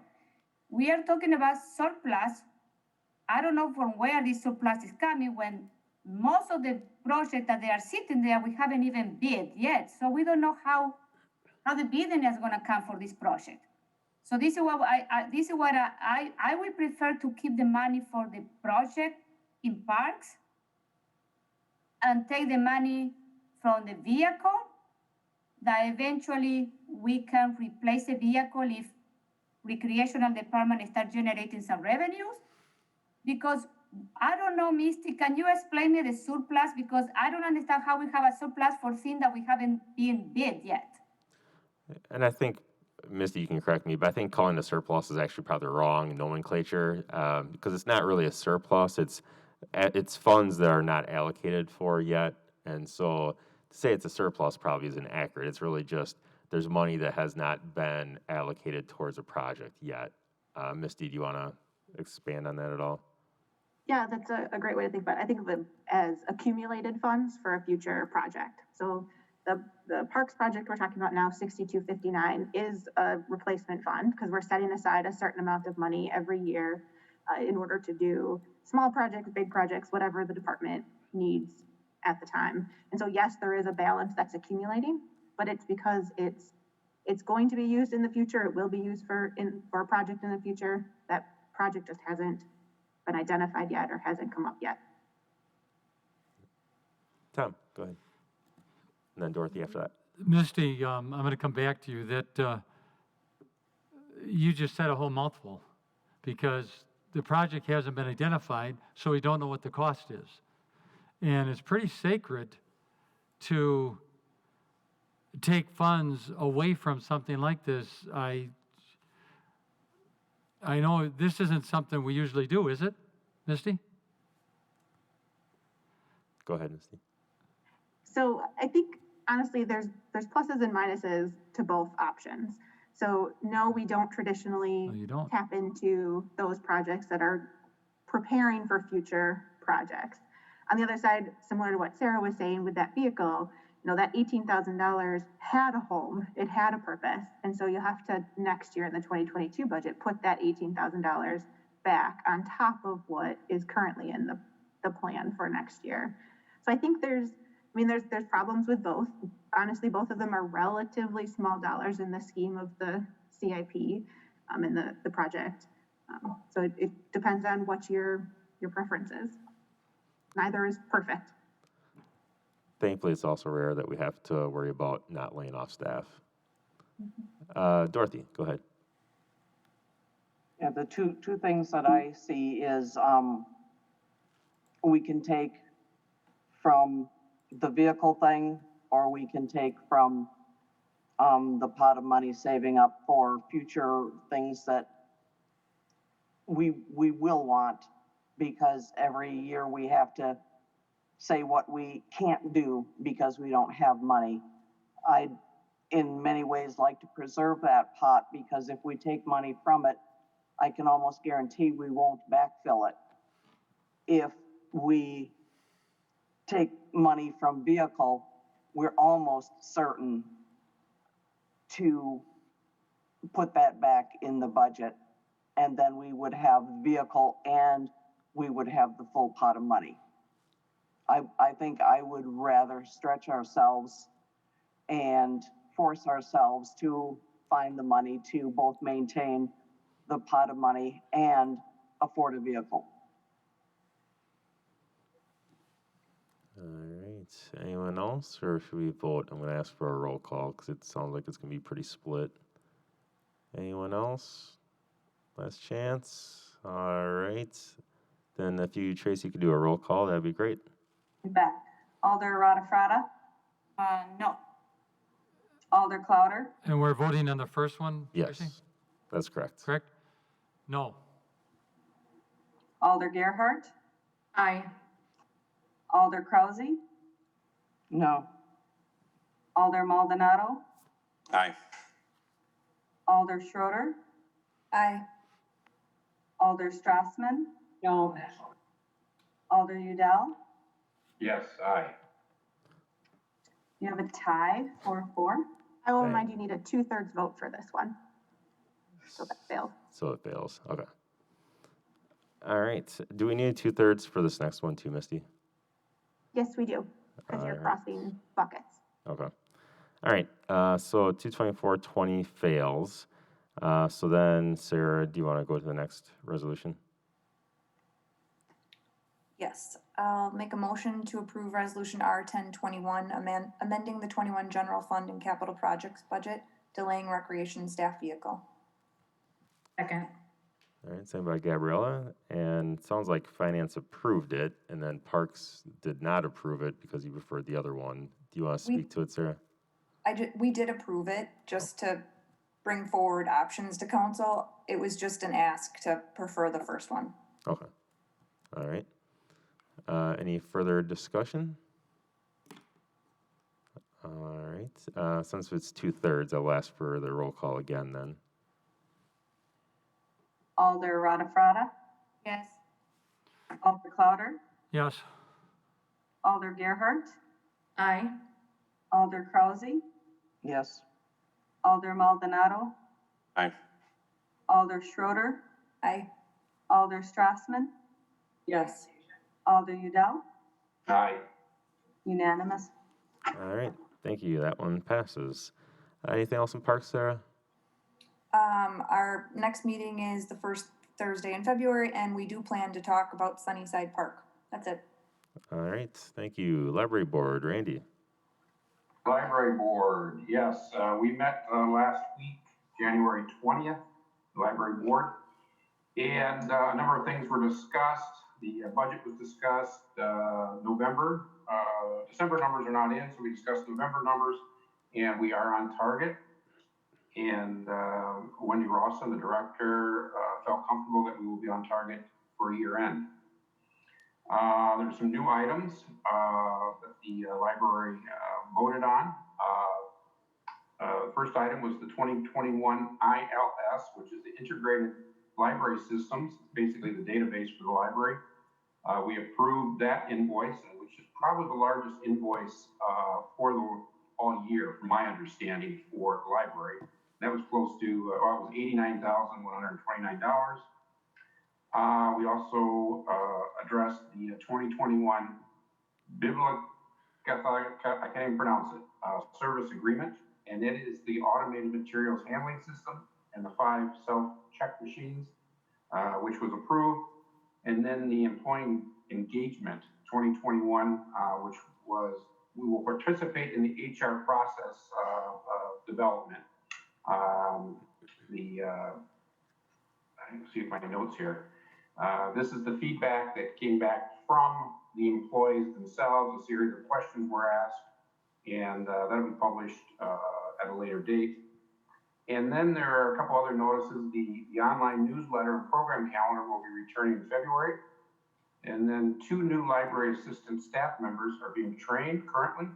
S9: we are talking about surplus. I don't know from where this surplus is coming when most of the projects that they are sitting there, we haven't even bid yet. So we don't know how the bidding is going to come for this project. So this is what I would prefer to keep the money for the project in parks and take the money from the vehicle that eventually we can replace the vehicle if recreational department start generating some revenues. Because I don't know, Misty, can you explain me the surplus? Because I don't understand how we have a surplus for things that we haven't been bid yet.
S1: And I think, Misty, you can correct me, but I think calling it a surplus is actually probably the wrong nomenclature, because it's not really a surplus. It's funds that are not allocated for yet. And so to say it's a surplus probably isn't accurate. It's really just there's money that has not been allocated towards a project yet. Misty, do you want to expand on that at all?
S12: Yeah, that's a great way to think about it. I think of it as accumulated funds for a future project. So the parks project we're talking about now, 6259, is a replacement fund because we're setting aside a certain amount of money every year in order to do small projects, big projects, whatever the department needs at the time. And so yes, there is a balance that's accumulating, but it's because it's going to be used in the future. It will be used for a project in the future. That project just hasn't been identified yet or hasn't come up yet.
S1: Tom, go ahead. And then Dorothy after that.
S8: Misty, I'm going to come back to you that you just said a whole mouthful because the project hasn't been identified, so we don't know what the cost is. And it's pretty sacred to take funds away from something like this. I know this isn't something we usually do, is it, Misty?
S1: Go ahead, Misty.
S12: So I think, honestly, there's pluses and minuses to both options. So no, we don't traditionally tap into those projects that are preparing for future projects. On the other side, similar to what Sarah was saying with that vehicle, you know, that $18,000 had a home, it had a purpose. And so you have to, next year in the 2022 budget, put that $18,000 back on top of what is currently in the plan for next year. So I think there's problems with both. Honestly, both of them are relatively small dollars in the scheme of the CIP and the project. So it depends on what your preference is. Neither is perfect.
S1: Thankfully, it's also rare that we have to worry about not laying off staff. Dorothy, go ahead.
S11: Yeah, the two things that I see is we can take from the vehicle thing, or we can take from the pot of money saving up for future things that we will want, because every year we have to say what we can't do because we don't have money. I'd in many ways like to preserve that pot, because if we take money from it, I can almost guarantee we won't backfill it. If we take money from vehicle, we're almost certain to put that back in the budget, and then we would have vehicle and we would have the full pot of money. I think I would rather stretch ourselves and force ourselves to find the money to both maintain the pot of money and afford a vehicle.
S1: All right. Anyone else, or should we vote? I'm going to ask for a roll call because it sounds like it's going to be pretty split. Anyone else? Last chance. All right. Then if you, Tracy, could do a roll call, that'd be great.
S2: You bet. Alder Rada
S12: No.
S2: Alder Clouder,
S8: And we're voting on the first one?
S1: Yes,
S8: Tracy?
S1: that's correct.
S8: Correct? No.
S2: Alder Gerhart,
S6: Aye.
S2: Alder Krause,
S11: No.
S2: Alder Maldonado,
S13: Aye.
S2: Alder Schroeder,
S7: Aye.
S2: Alder Strassman,
S4: No.
S2: Alder Udell.
S5: Yes, aye.
S2: You have a tie, 4-4.
S12: I will
S1: Thank-
S12: remind you need a 2/3 vote for this one. So that failed.
S1: So it fails. Okay. All right. Do we need 2/3 for this next one too, Misty?
S12: Yes, we do, because you're
S1: Alright.
S12: crossing buckets.
S1: Okay. All right. So 224-20 fails. So then, Sarah, do you want to go to the next resolution?
S7: Yes, I'll make a motion to approve resolution R-1021, amending the 21 general fund and capital projects budget, delaying recreation staff vehicle.
S6: Second.
S1: All right, signed by Gabriella, and it sounds like Finance approved it, and then Parks did not approve it because you preferred the other one. Do you want to
S7: We-
S1: speak to it, Sarah?
S7: We did approve it, just to bring forward options to council. It was just an ask to prefer the first one.
S1: Okay. All right. Any further discussion? All right. Since it's 2/3, I'll ask for the roll call again then.
S2: Alder Rada
S9: Yes.
S2: Alder Clouder,
S8: Yes.
S2: Alder Gerhart,
S6: Aye.
S2: Alder Krause,
S11: Yes.
S2: Alder Maldonado,
S13: Aye.
S2: Alder Schroeder,
S7: Aye.
S2: Alder Strassman,
S4: Yes.
S2: Alder Udell.
S5: Aye.
S2: Unanimous.
S1: All right. Thank you. That one passes. Anything else in Parks, Sarah?
S7: Our next meeting is the first Thursday in February, and we do plan to talk about Sunnyside Park. That's it.
S1: All right. Thank you. Library Board, Randy.
S5: Library Board, yes, we met last week, January 20th, Library Board. And a number of things were discussed. The budget was discussed, November. December numbers are not in, so we discussed November numbers, and we are on target. And Wendy Rawson, the director, felt comfortable that we will be on target for year end. There's some new items that the library voted on. The first item was the 2021 ILS, which is the Integrated Library Systems, basically the database for the library. We approved that invoice, which is probably the largest invoice for the all year, from my understanding, for the library. That was close to, it was $89,129. We also addressed the 2021 I can't even pronounce it, service agreement, and it is the automated materials handling system and the 5 self-check machines, which was approved. And then the employee engagement 2021, which was, we will participate in the HR process development. I can see my notes here. This is the feedback that came back from the employees themselves. A series of questions were asked, and that'll be published at a later date. And then there are a couple other notices. The online newsletter and program calendar will be returning in February. And then 2 new library assistant staff members are being trained currently.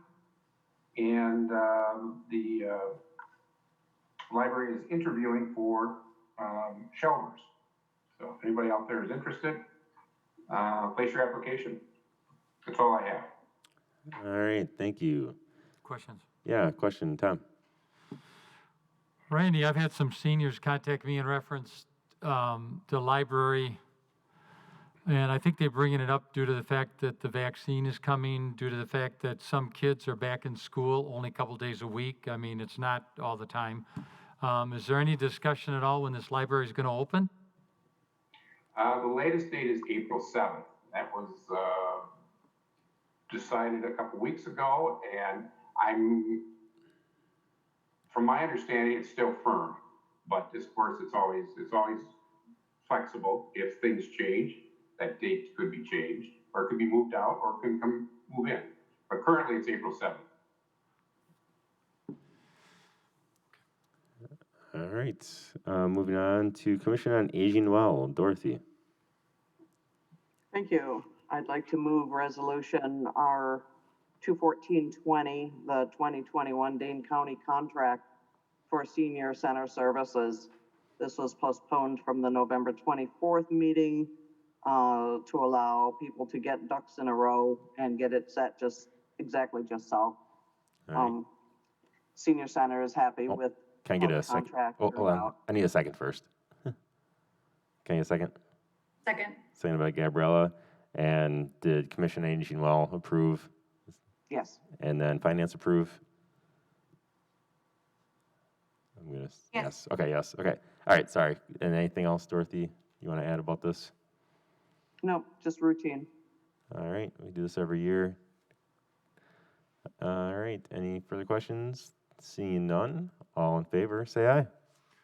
S5: And the library is interviewing for shelvers. So if anybody out there is interested, place your application. That's all I have.
S1: All right, thank you.
S8: Questions?
S1: Yeah, question, Tom.
S8: Randy, I've had some seniors contact me in reference the library, and I think they're bringing it up due to the fact that the vaccine is coming, due to the fact that some kids are back in school only a couple days a week. I mean, it's not all the time. Is there any discussion at all when this library is going to open?
S5: The latest date is April 7th. That was decided a couple weeks ago, and from my understanding, it's still firm. But of course, it's always flexible. If things change, that date could be changed, or it could be moved out, or it can move in. But currently, it's April 7th.
S1: All right, moving on to Commission on Aging Well, Dorothy.
S11: Thank you. I'd like to move resolution R 21420, the 2021 Dane County contract for senior center services. This was postponed from the November 24th meeting to allow people to get ducks in a row and get it set just so.
S1: All right.
S11: Senior center is happy with
S1: Can I get
S11: how
S1: a
S11: the
S1: second?
S11: contract
S1: Oh,
S11: turned
S1: hold on.
S11: out.
S1: I need a second first. Can I get a second?
S6: Second.
S1: Second by Gabriella. And did Commission on Aging Well approve?
S11: Yes.
S1: And then Finance approve? I'm gonna,
S6: Yes.
S1: Okay, yes, okay. All right, sorry. And anything else, Dorothy, you want to add about this?
S11: No, just routine.
S1: All right, we do this every year. All right, any further questions? Seeing none, all in favor, say aye.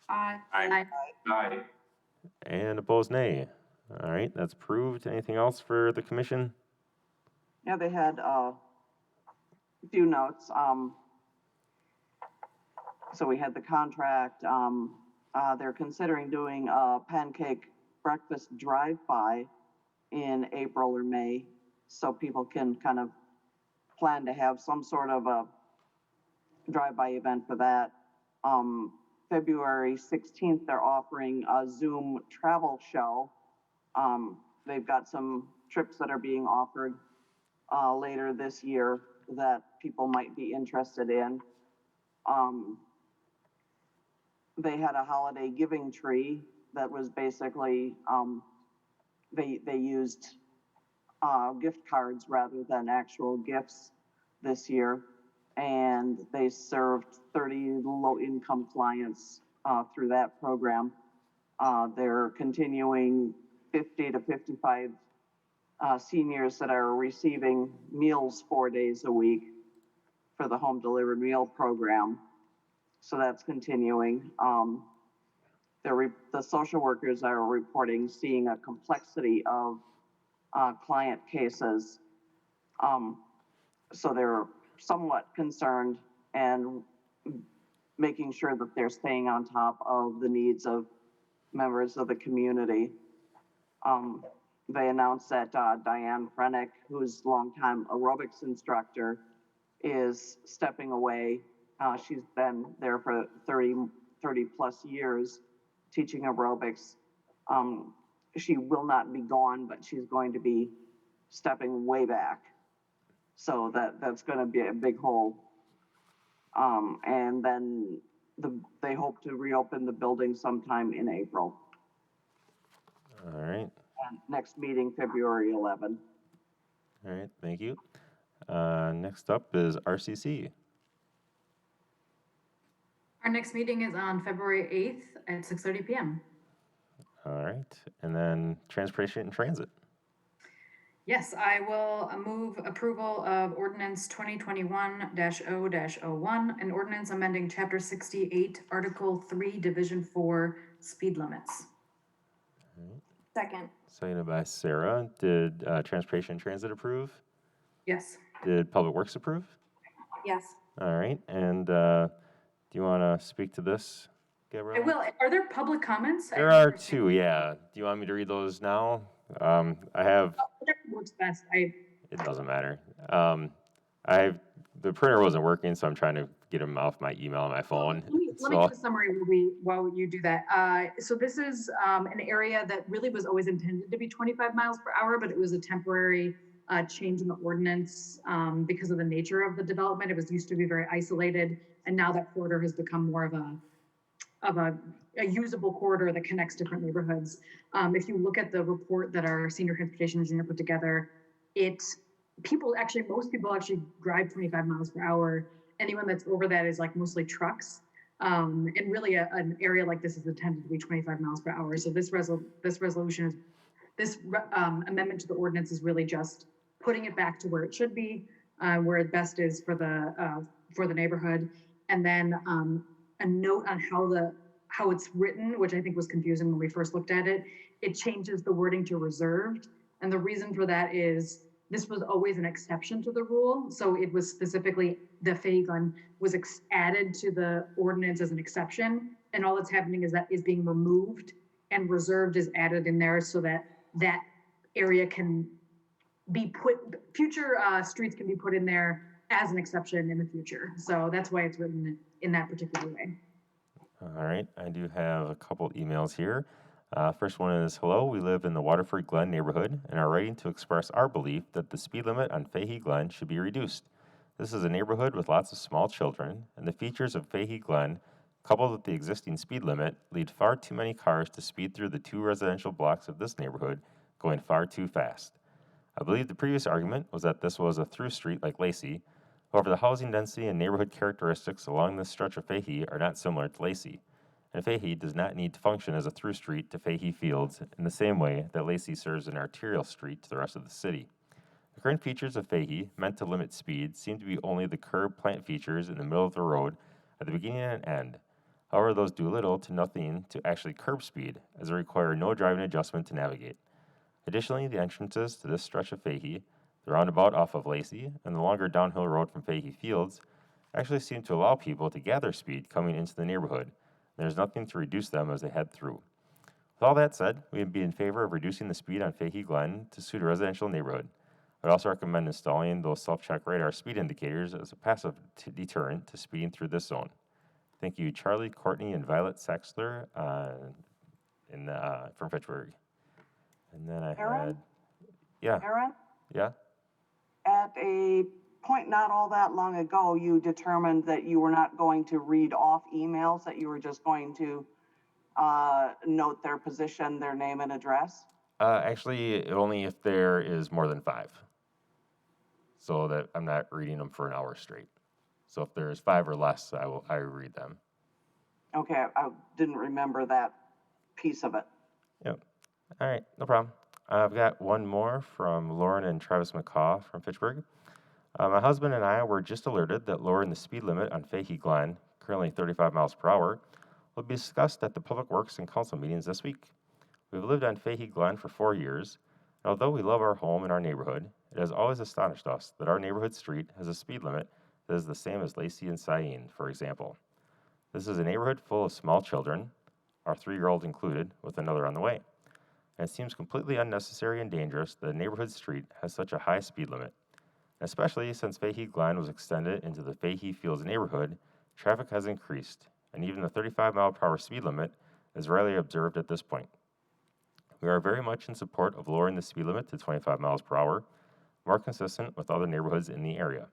S6: Aye.
S5: Aye.
S1: And opposed, nay. All right, that's approved. Anything else for the commission?
S11: Yeah, they had a few notes. So we had the contract. They're considering doing a pancake breakfast drive-by in April or May, so people can kind of plan to have some sort of a drive-by event for that. February 16th, they're offering a Zoom travel show. They've got some trips that are being offered later this year that people might be interested in. They had a holiday giving tree that was basically, they used gift cards rather than actual gifts this year. And they served 30 low-income clients through that program. They're continuing 50 to 55 seniors that are receiving meals 4 days a week for the home delivered meal program. So that's continuing. The social workers are reporting seeing a complexity of client cases. So they're somewhat concerned and making sure that they're staying on top of the needs of members of the community. They announced that Diane Frenick, who's longtime aerobics instructor, is stepping away. She's been there for 30 plus years teaching aerobics. She will not be gone, but she's going to be stepping way back. So that's going to be a big hole. And then they hope to reopen the building sometime in April.
S1: All right.
S11: And next meeting, February 11.
S1: All right, thank you. Next up is RCC.
S6: Our next meeting is on February 8th at 6:30 p.m.
S1: All right, and then Transportation and Transit.
S6: Yes, I will move approval of ordinance 2021-0-01, an ordinance amending chapter 68, article 3, division 4, speed limits.
S7: Second.
S1: Seconded by Sarah. Did Transportation and Transit approve?
S6: Yes.
S1: Did Public Works approve?
S7: Yes.
S1: All right, and do you want to speak to this, Gabriella?
S6: I will. Are there public comments?
S1: There are two, yeah. Do you want me to read those now? I have,
S6: Whatever works best.
S1: it doesn't matter. The printer wasn't working, so I'm trying to get them off my email on my phone.
S6: Let me give a summary while you do that. So this is an area that really was always intended to be 25 miles per hour, but it was a temporary change in the ordinance because of the nature of the development. It was used to be very isolated, and now that corridor has become more of a usable corridor that connects different neighborhoods. If you look at the report that our senior transportation engineer put together, most people actually drive 25 miles per hour. Anyone that's over that is like mostly trucks. And really an area like this is intended to be 25 miles per hour. So this resolution amendment to the ordinance is really just putting it back to where it should be, where it best is for the neighborhood. And then a note on how it's written, which I think was confusing when we first looked at it. It changes the wording to reserved. And the reason for that is this was always an exception to the rule. So it was specifically the Fakie Glen was added to the ordinance as an exception. And all that's happening is that is being removed and reserved is added in there so that that area can be future streets can be put in there as an exception in the future. So that's why it's written in that particular way.
S1: All right, I do have a couple emails here. First one is, hello, we live in the Waterford Glen neighborhood and are writing to express our belief that the speed limit on Fakie Glen should be reduced. This is a neighborhood with lots of small children, and the features of Fakie Glen, coupled with the existing speed limit, lead far too many cars to speed through the 2 residential blocks of this neighborhood, going far too fast. I believe the previous argument was that this was a through street like Lacey. However, the housing density and neighborhood characteristics along this stretch of Fakie are not similar to Lacey, and Fakie does not need to function as a through street to Fakie Fields in the same way that Lacey serves an arterial street to the rest of the city. The current features of Fakie, meant to limit speed, seem to be only the curb plant features in the middle of the road at the beginning and end. However, those do little to nothing to actually curb speed, as they require no driving adjustment to navigate. Additionally, the entrances to this stretch of Fakie, the roundabout off of Lacey, and the longer downhill road from Fakie Fields actually seem to allow people to gather speed coming into the neighborhood. There's nothing to reduce them as they head through. With all that said, we would be in favor of reducing the speed on Fakie Glen to suit a residential neighborhood. I'd also recommend installing those self-check radar speed indicators as a passive deterrent to speeding through this zone. Thank you, Charlie, Courtney, and Violet Sexler from Fitchburg. And then I
S11: Aaron?
S1: had, yeah,
S11: Aaron,
S1: yeah.
S11: at a point not all that long ago, you determined that you were not going to read off emails, that you were just going to note their position, their name and address?
S1: Actually, only if there is more than 5. So that I'm not reading them for an hour straight. So if there's 5 or less, I read them.
S11: Okay, I didn't remember that piece of it.
S1: Yep. All right, no problem. I've got one more from Lauren and Travis McCaw from Fitchburg. My husband and I were just alerted that lowering the speed limit on Fakie Glen, currently 35 miles per hour, will be discussed at the Public Works and Council meetings this week. We've lived on Fakie Glen for 4 years, and although we love our home and our neighborhood, it has always astonished us that our neighborhood street has a speed limit that is the same as Lacey and Cyene, for example. This is a neighborhood full of small children, our 3-year-old included, with another on the way. And it seems completely unnecessary and dangerous that a neighborhood street has such a high speed limit. Especially since Fakie Glen was extended into the Fakie Fields neighborhood, traffic has increased, and even the 35 mile per hour speed limit is rarely observed at this point. We are very much in support of lowering the speed limit to 25 miles per hour, more consistent with other neighborhoods in the area.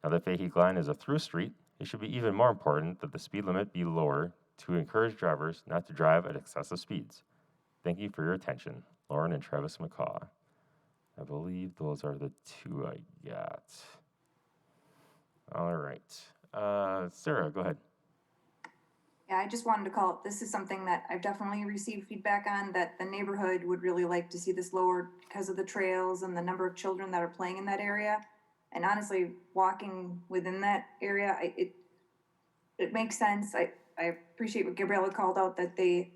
S1: Now that Fakie Glen is a through street, it should be even more important that the speed limit be lower to encourage drivers not to drive at excessive speeds. Thank you for your attention, Lauren and Travis McCaw. I believe those are the 2 I got. All right. Sarah, go ahead.
S7: Yeah, I just wanted to call it, this is something that I've definitely received feedback on, that the neighborhood would really like to see this lowered because of the trails and the number of children that are playing in that area. And honestly, walking within that area, it makes sense. I appreciate what Gabriella called out, that the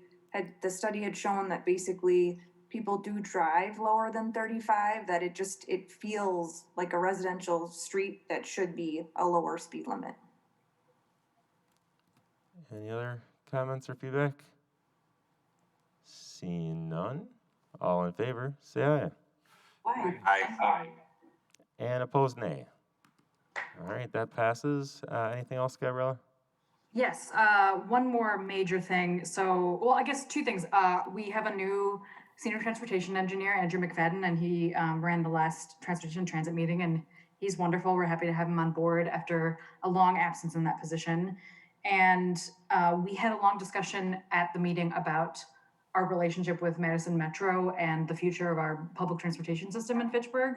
S7: study had shown that basically people do drive lower than 35, that it feels like a residential street that should be a lower speed limit.
S1: Any other comments or feedback? Seeing none. All in favor, say aye.
S2: Aye.
S13: Aye.
S1: And opposed, nay. All right, that passes. Anything else, Gabriella?
S6: Yes, one more major thing. So, well, I guess two things. We have a new senior transportation engineer, Andrew McFadden, and he ran the last transportation transit meeting, and he's wonderful. We're happy to have him on board after a long absence in that position. And we had a long discussion at the meeting about our relationship with Madison Metro and the future of our public transportation system in Fitchburg.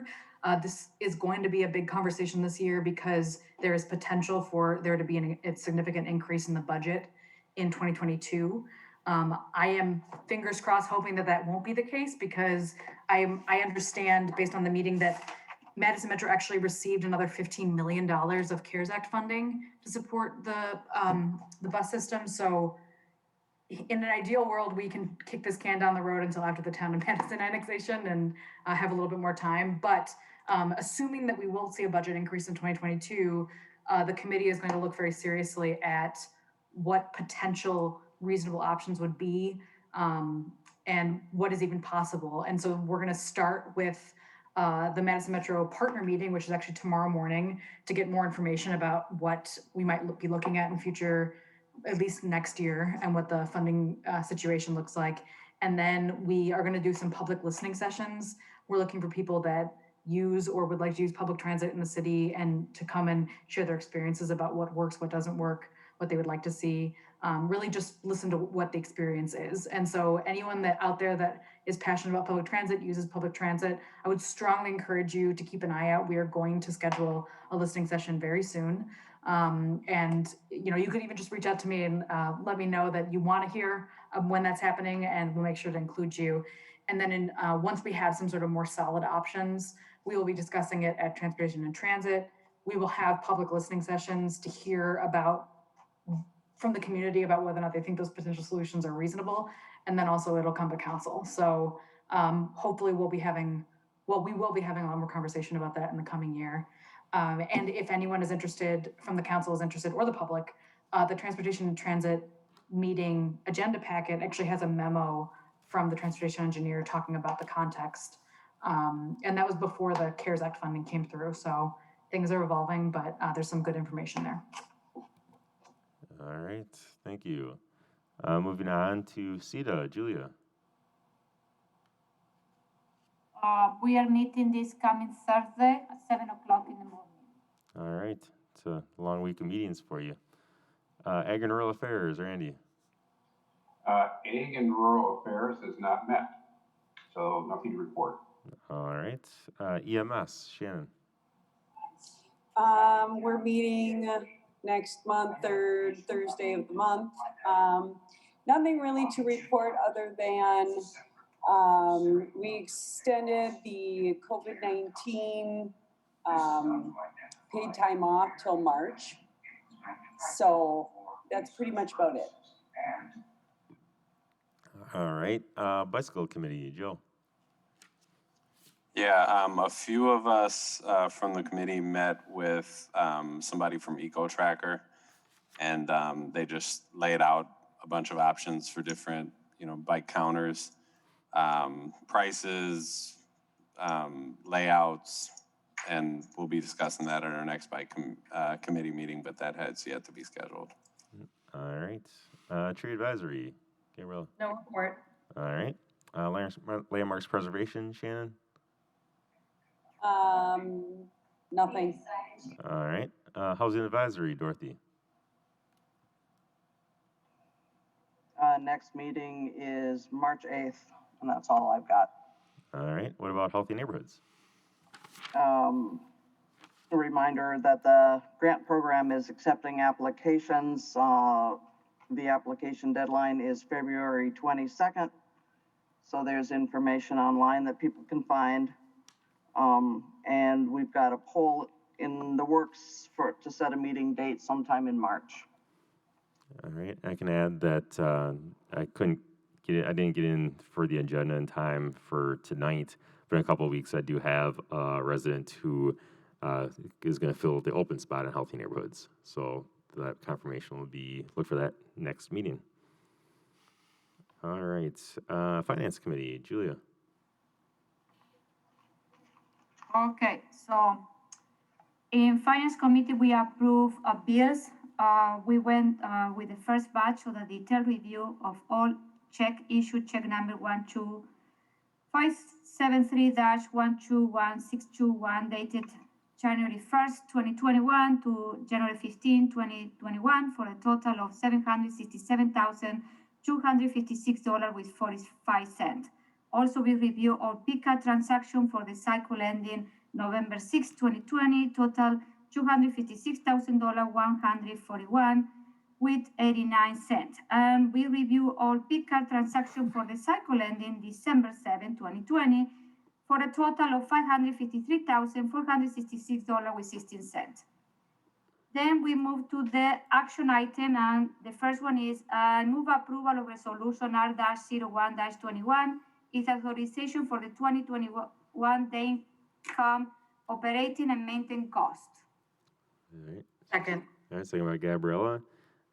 S6: This is going to be a big conversation this year because there is potential for there to be a significant increase in the budget in 2022. I am fingers crossed hoping that that won't be the case because I understand based on the meeting that Madison Metro actually received another $15 million of CARES Act funding to support the bus system. So in an ideal world, we can kick this can down the road until after the town of Madison annexation and have a little bit more time. But assuming that we will see a budget increase in 2022, the committee is going to look very seriously at what potential reasonable options would be and what is even possible. And so we're going to start with the Madison Metro partner meeting, which is actually tomorrow morning, to get more information about what we might be looking at in future, at least next year, and what the funding situation looks like. And then we are going to do some public listening sessions. We're looking for people that use or would like to use public transit in the city and to come and share their experiences about what works, what doesn't work, what they would like to see. Really just listen to what the experience is. And so anyone that out there that is passionate about public transit, uses public transit, I would strongly encourage you to keep an eye out. We are going to schedule a listening session very soon. And you could even just reach out to me and let me know that you want to hear when that's happening, and we'll make sure to include you. And then once we have some sort of more solid options, we will be discussing it at Transportation and Transit. We will have public listening sessions to hear from the community about whether or not they think those potential solutions are reasonable. And then also it'll come to council. So hopefully we will be having a lot more conversation about that in the coming year. And if anyone is interested, from the council is interested, or the public, the Transportation and Transit meeting agenda packet actually has a memo from the transportation engineer talking about the context. And that was before the CARES Act funding came through. So things are evolving, but there's some good information there.
S1: All right, thank you. Moving on to CETA, Julia.
S9: We are meeting this coming Thursday at 7 o'clock in the morning.
S1: All right, it's a long week of meetings for you. Ag and Rural Affairs, Randy.
S5: Ag and Rural Affairs has not met, so nothing to report.
S1: All right, EMS, Shannon.
S14: We're meeting next month, third Thursday of the month. Nothing really to report other than we extended the COVID-19 paid time off till March. So that's pretty much about it.
S1: All right, Bicycle Committee, Joe.
S13: Yeah, a few of us from the committee met with somebody from EcoTracker, and they just laid out a bunch of options for different, bike counters, prices, layouts, and we'll be discussing that at our next bike committee meeting, but that has yet to be scheduled.
S1: All right, Tree Advisory, Gabriella.
S6: No report.
S1: All right, Landmarks Preservation, Shannon.
S14: Nothing.
S1: All right, Housing Advisory, Dorothy.
S11: Next meeting is March 8th, and that's all I've got.
S1: All right, what about Healthy Neighborhoods?
S11: A reminder that the grant program is accepting applications. The application deadline is February 22nd. So there's information online that people can find. And we've got a poll in the works to set a meeting date sometime in March.
S1: All right, I can add that I didn't get in for the agenda in time for tonight, but in a couple of weeks I do have a resident who is going to fill the open spot in Healthy Neighborhoods. So that confirmation will be, look for that next meeting. All right, Finance Committee, Julia.
S9: Okay, so in Finance Committee, we approve bills. We went with the first batch of the detailed review of all check issue, check number 12573-121621 dated January 1st, 2021 to January 15, 2021 for a total of $767,256 with 45 cents. Also, we review all PICA transaction for the cycle ending November 6, 2020, total $256,141 with 89 cents. And we review all PICA transaction for the cycle ending December 7, 2020, for a total of $553,466 with 16 cents. Then we move to the action item, and the first one is move approval of resolution R-01-21. Is authorization for the 2021 day income operating and maintenance cost.
S1: All right.
S6: Second.
S1: All right, second by Gabriella.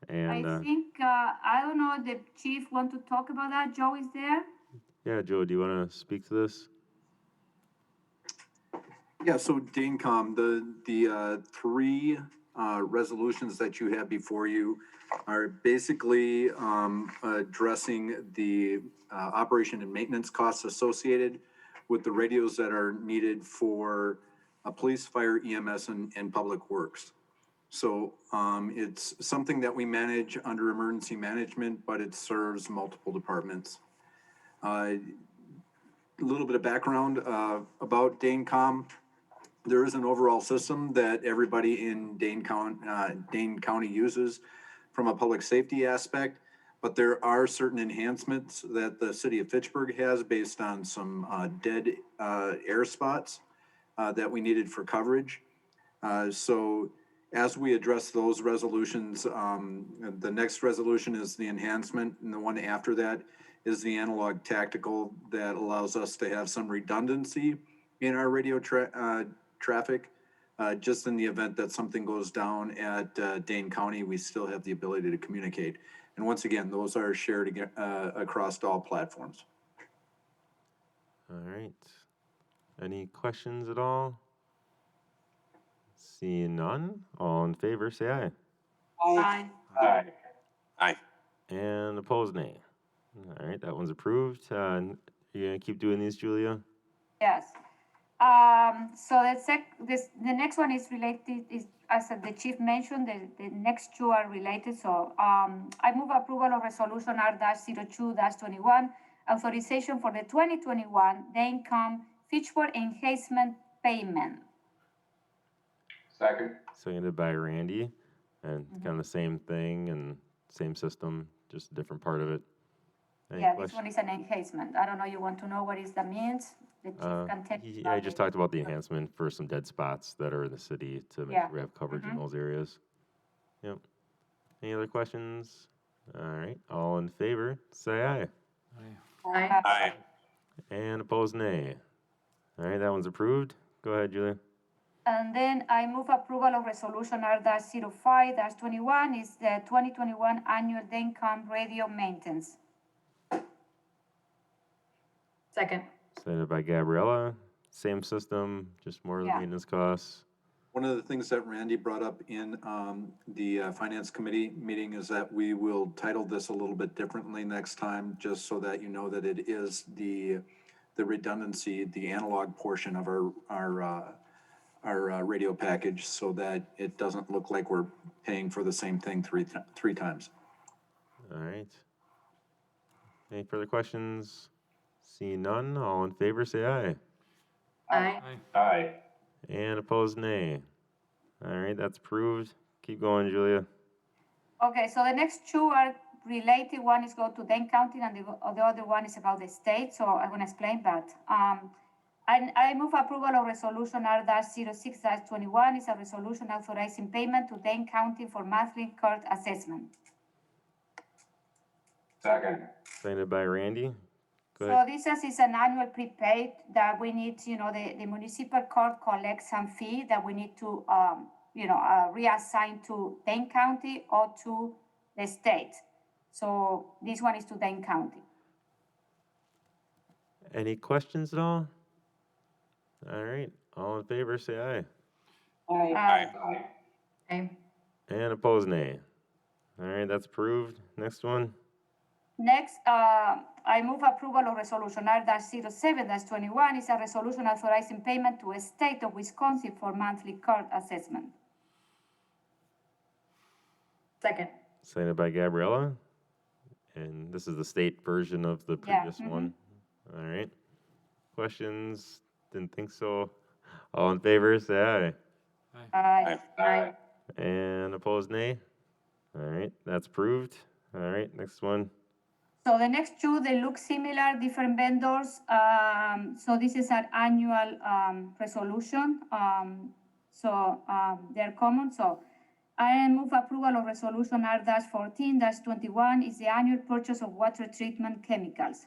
S1: And
S9: I think, I don't know, the chief want to talk about that. Joe is there?
S1: yeah, Joe, do you want to speak to this?
S15: Yeah, so DaneCom, the three resolutions that you have before you are basically addressing the operation and maintenance costs associated with the radios that are needed for police, fire, EMS, and public works. So it's something that we manage under emergency management, but it serves multiple departments. A little bit of background about DaneCom. There is an overall system that everybody in Dane County uses from a public safety aspect, but there are certain enhancements that the city of Fitchburg has based on some dead air spots that we needed for coverage. So as we address those resolutions, the next resolution is the enhancement, and the one after that is the analog tactical that allows us to have some redundancy in our radio traffic. Just in the event that something goes down at Dane County, we still have the ability to communicate. And once again, those are shared across all platforms.
S1: All right. Any questions at all? Seeing none, all in favor, say aye.
S6: Aye.
S5: Aye.
S13: Aye.
S1: And opposed, nay. All right, that one's approved. You gonna keep doing these, Julia?
S9: Yes. So the next one is related, is as the chief mentioned, the next two are related. So I move approval of resolution R-02-21, authorization for the 2021 day income Fitchburg enhancement payment.
S5: Second.
S1: Seconded by Randy, and kind of the same thing and same system, just a different part of it. Any
S9: Yeah, this
S1: questions?
S9: one is an enhancement. I don't know, you want to know what is that means? The chief can tell you
S1: Yeah, I
S9: about
S1: just
S9: it.
S1: talked about the enhancement for some dead spots that are in the city to make
S9: Yeah.
S1: sure we have coverage in those areas. Yep. Any other questions? All right, all in favor, say aye.
S6: Aye.
S13: Aye.
S1: And opposed, nay. All right, that one's approved. Go ahead, Julia.
S9: And then I move approval of resolution R-05-21 is the 2021 annual day income radio maintenance.
S6: Second.
S1: Seconded by Gabriella. Same system, just more of the
S9: Yeah.
S1: maintenance costs.
S15: One of the things that Randy brought up in the Finance Committee meeting is that we will title this a little bit differently next time, just so that you know that it is the redundancy, the analog portion of our radio package, so that it doesn't look like we're paying for the same thing three times.
S1: All right. Any further questions? Seeing none, all in favor, say aye.
S6: Aye.
S5: Aye.
S1: And opposed, nay. All right, that's approved. Keep going, Julia.
S9: Okay, so the next two are related. One is go to Dane County and the other one is about the state. So I'm gonna explain that. I move approval of resolution R-06-21 is a resolution authorizing payment to Dane County for monthly court assessment.
S5: Second.
S1: Seconded by Randy. Go
S9: So
S1: ahead.
S9: this is an annual prepaid that we need, the municipal court collects some fee that we need to, reassign to Dane County or to the state. So this one is to Dane County.
S1: Any questions at all? All right, All in favor, say aye.
S14: Aye.
S6: Okay.
S1: And opposed, nay. All right, that's approved. Next one.
S9: Next, I move approval of resolution R-07-21 is a resolution authorizing payment to a state of Wisconsin for monthly court assessment.
S6: Second.
S1: Seconded by Gabriella. And this is the state version of the
S9: Yeah,
S1: previous one. All right. Questions? Didn't think so. All in favor, say aye.
S9: Aye.
S1: And opposed, nay. All right, that's approved. All right, next one.
S9: So the next two, they look similar, different vendors. So this is an annual resolution. They're common. So I move approval of resolution R-14-21 is the annual purchase of water treatment chemicals.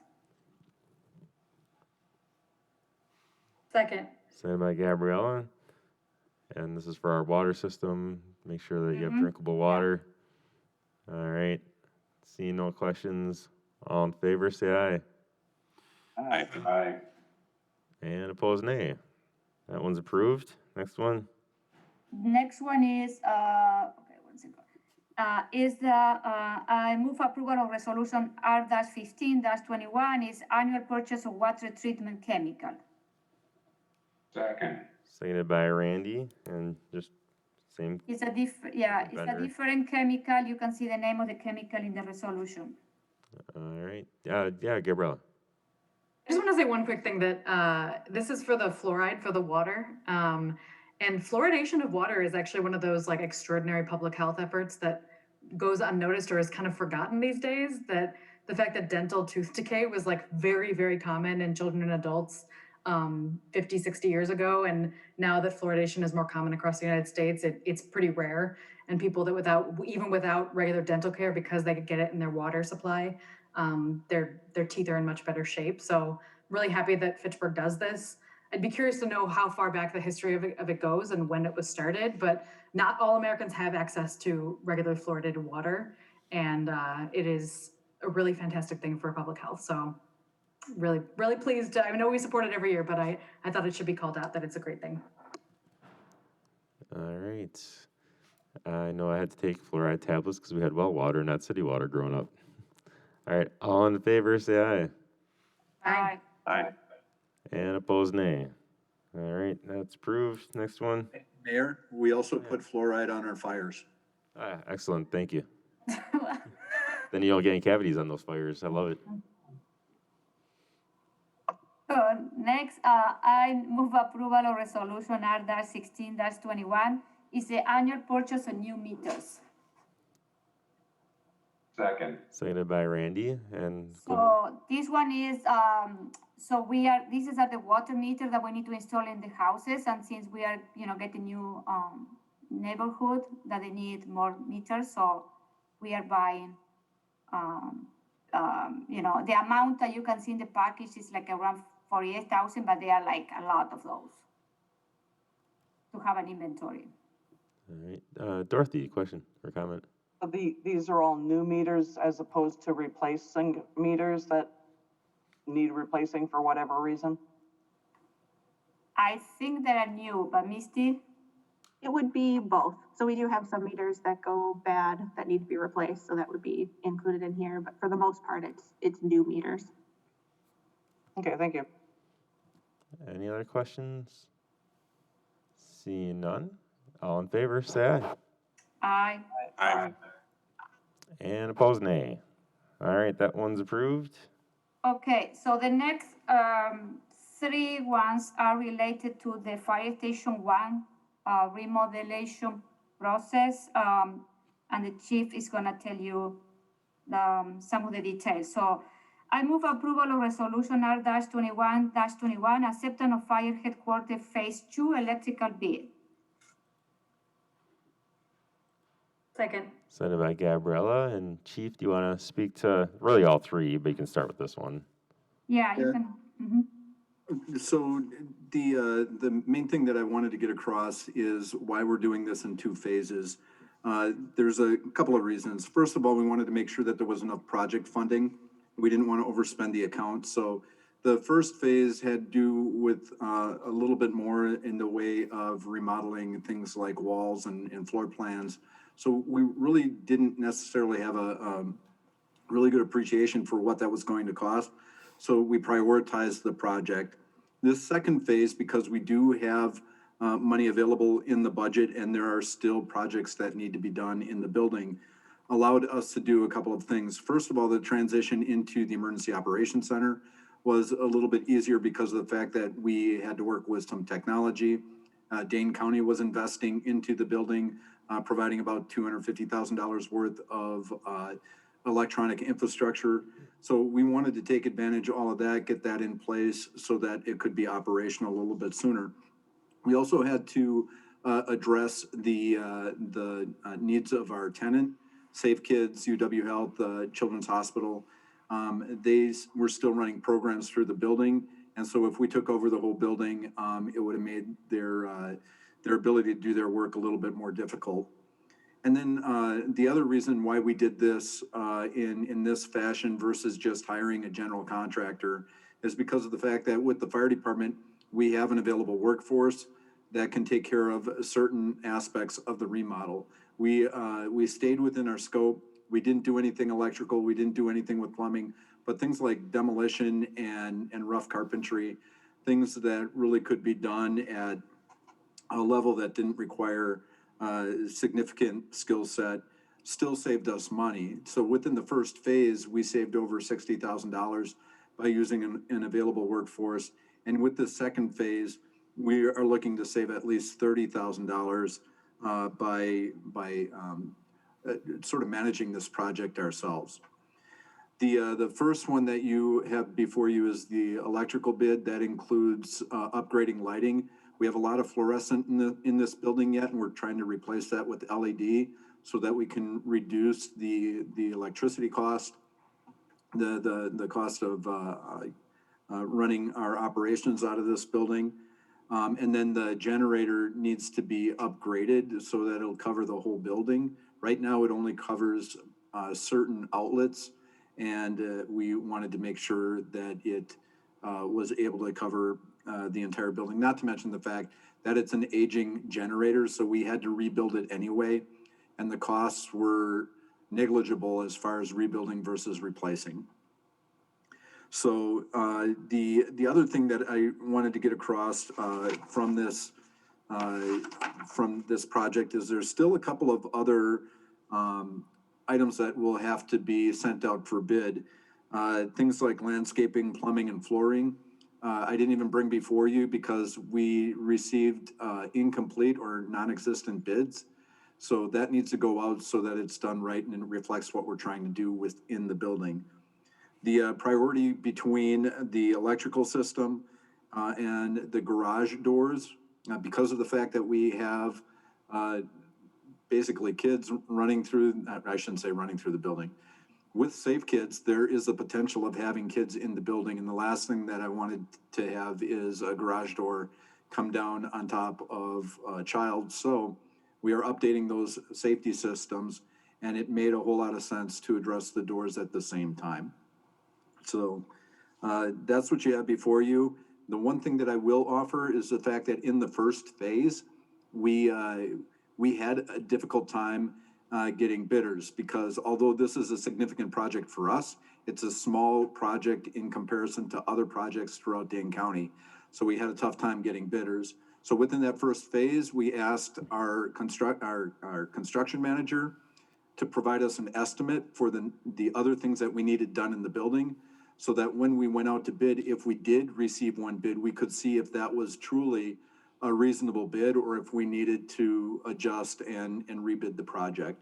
S6: Second.
S1: Seconded by Gabriella. And this is for our water system. Make sure that you have drinkable water. All right. Seeing no questions. All in favor, say aye.
S5: Aye.
S1: And opposed, nay. That one's approved. Next one.
S9: Next one is, I move approval of resolution R-15-21 is annual purchase of water treatment chemical.
S5: Second.
S1: Seconded by Randy. And just same.
S9: It's a it's a
S1: vendor.
S9: different chemical. You can see the name of the chemical in the resolution.
S1: All right. Yeah, Gabriella.
S6: I just want to say one quick thing that this is for the fluoride for the water. And fluoridation of water is actually one of those like extraordinary public health efforts that goes unnoticed or is kind of forgotten these days. That the fact that dental tooth decay was like very, very common in children and adults 50, 60 years ago. And now that fluoridation is more common across the United States, it's pretty rare. And people that even without regular dental care, because they could get it in their water supply, their teeth are in much better shape. So really happy that Fitchburg does this. I'd be curious to know how far back the history of it goes and when it was started, but not all Americans have access to regular fluoridated water. And it is a really fantastic thing for public health. So really, really pleased. I know we support it every year, but I thought it should be called out that it's a great thing.
S1: All right. I know I had to take fluoride tablets because we had well water, not city water growing up. All right. All in favor, say aye.
S9: Aye.
S5: Aye.
S1: And opposed, nay. All right, that's approved. Next one.
S15: Mayor, we also put fluoride on our fires.
S1: Excellent, thank you. Then you don't get any cavities on those fires. I love it.
S9: So next, I move approval of resolution R-16-21 is the annual purchase of new meters.
S5: Second.
S1: Seconded by Randy, and go ahead.
S9: So this one is, this is at the water meter that we need to install in the houses. And since we are, getting new neighborhood that they need more meters, so we are buying, the amount that you can see in the package is like around 48,000, but they are like a lot of those to have an inventory.
S1: All right, Dorothy, question or comment?
S11: These are all new meters as opposed to replacing meters that need replacing for whatever reason?
S9: I think they are new, but Misty?
S12: It would be both. So we do have some meters that go bad that need to be replaced, so that would be included in here. But for the most part, it's new meters.
S11: Okay, thank you.
S1: Any other questions? Seeing none. All in favor, say aye.
S9: Aye.
S5: Aye.
S1: And opposed, nay. All right, that one's approved.
S9: Okay, so the next three ones are related to the Fire Station 1 remodelation process, and the chief is gonna tell you some of the details. So I move approval of resolution R-21-21, acceptance of fire headquarters phase 2 electrical bid.
S6: Second.
S1: Seconded by Gabriella. And Chief, do you want to speak to really all three, but you can start with this one?
S9: Yeah, you
S15: Yeah.
S9: can.
S15: So the main thing that I wanted to get across is why we're doing this in two phases. There's a couple of reasons. First of all, we wanted to make sure that there was enough project funding. We didn't want to overspend the account. So The first phase had to do with a little bit more in the way of remodeling things like walls and floor plans. So we really didn't necessarily have a really good appreciation for what that was going to cost. So we prioritized the project. This second phase, because we do have money available in the budget and there are still projects that need to be done in the building, allowed us to do a couple of things. First of all, the transition into the Emergency Operations Center was a little bit easier because of the fact that we had to work with some technology. Dane County was investing into the building, providing about $250,000 worth of electronic infrastructure. So we wanted to take advantage of all of that, get that in place so that it could be operational a little bit sooner. We also had to address the needs of our tenant, Safe Kids, UW Health, Children's Hospital. They were still running programs through the building. And so if we took over the whole building, it would have made their ability to do their work a little bit more difficult. And then the other reason why we did this in this fashion versus just hiring a general contractor is because of the fact that with the fire department, we have an available workforce that can take care of certain aspects of the remodel. We stayed within our scope. We didn't do anything electrical. We didn't do anything with plumbing, but things like demolition and rough carpentry, things that really could be done at a level that didn't require significant skill set, still saved us money. So within the first phase, we saved over $60,000 by using an available workforce. And with the second phase, we are looking to save at least $30,000 by sort of managing this project ourselves. The first one that you have before you is the electrical bid. That includes upgrading lighting. We have a lot of fluorescent in this building yet, and we're trying to replace that with LED so that we can reduce the electricity cost, the cost of running our operations out of this building. And then the generator needs to be upgraded so that it'll cover the whole building. Right now, it only covers certain outlets, and we wanted to make sure that it was able to cover the entire building, not to mention the fact that it's an aging generator, so we had to rebuild it anyway, and the costs were negligible as far as rebuilding versus replacing. So the other thing that I wanted to get across from this project is there's still a couple of other items that will have to be sent out for bid. Things like landscaping, plumbing, and flooring. I didn't even bring before you because we received incomplete or non-existent bids. So that needs to go out so that it's done right and it reflects what we're trying to do within the building. The priority between the electrical system and the garage doors, because of the fact that we have basically kids running through, I shouldn't say running through the building. With Safe Kids, there is the potential of having kids in the building. And the last thing that I wanted to have is a garage door come down on top of a child. So we are updating those safety systems, and it made a whole lot of sense to address the doors at the same time. So that's what you have before you. The one thing that I will offer is the fact that in the first phase, we had a difficult time getting bidders because although this is a significant project for us, it's a small project in comparison to other projects throughout Dane County. So we had a tough time getting bidders. So within that first phase, we asked our construction manager to provide us an estimate for the other things that we needed done in the building, so that when we went out to bid, if we did receive one bid, we could see if that was truly a reasonable bid or if we needed to adjust and rebid the project.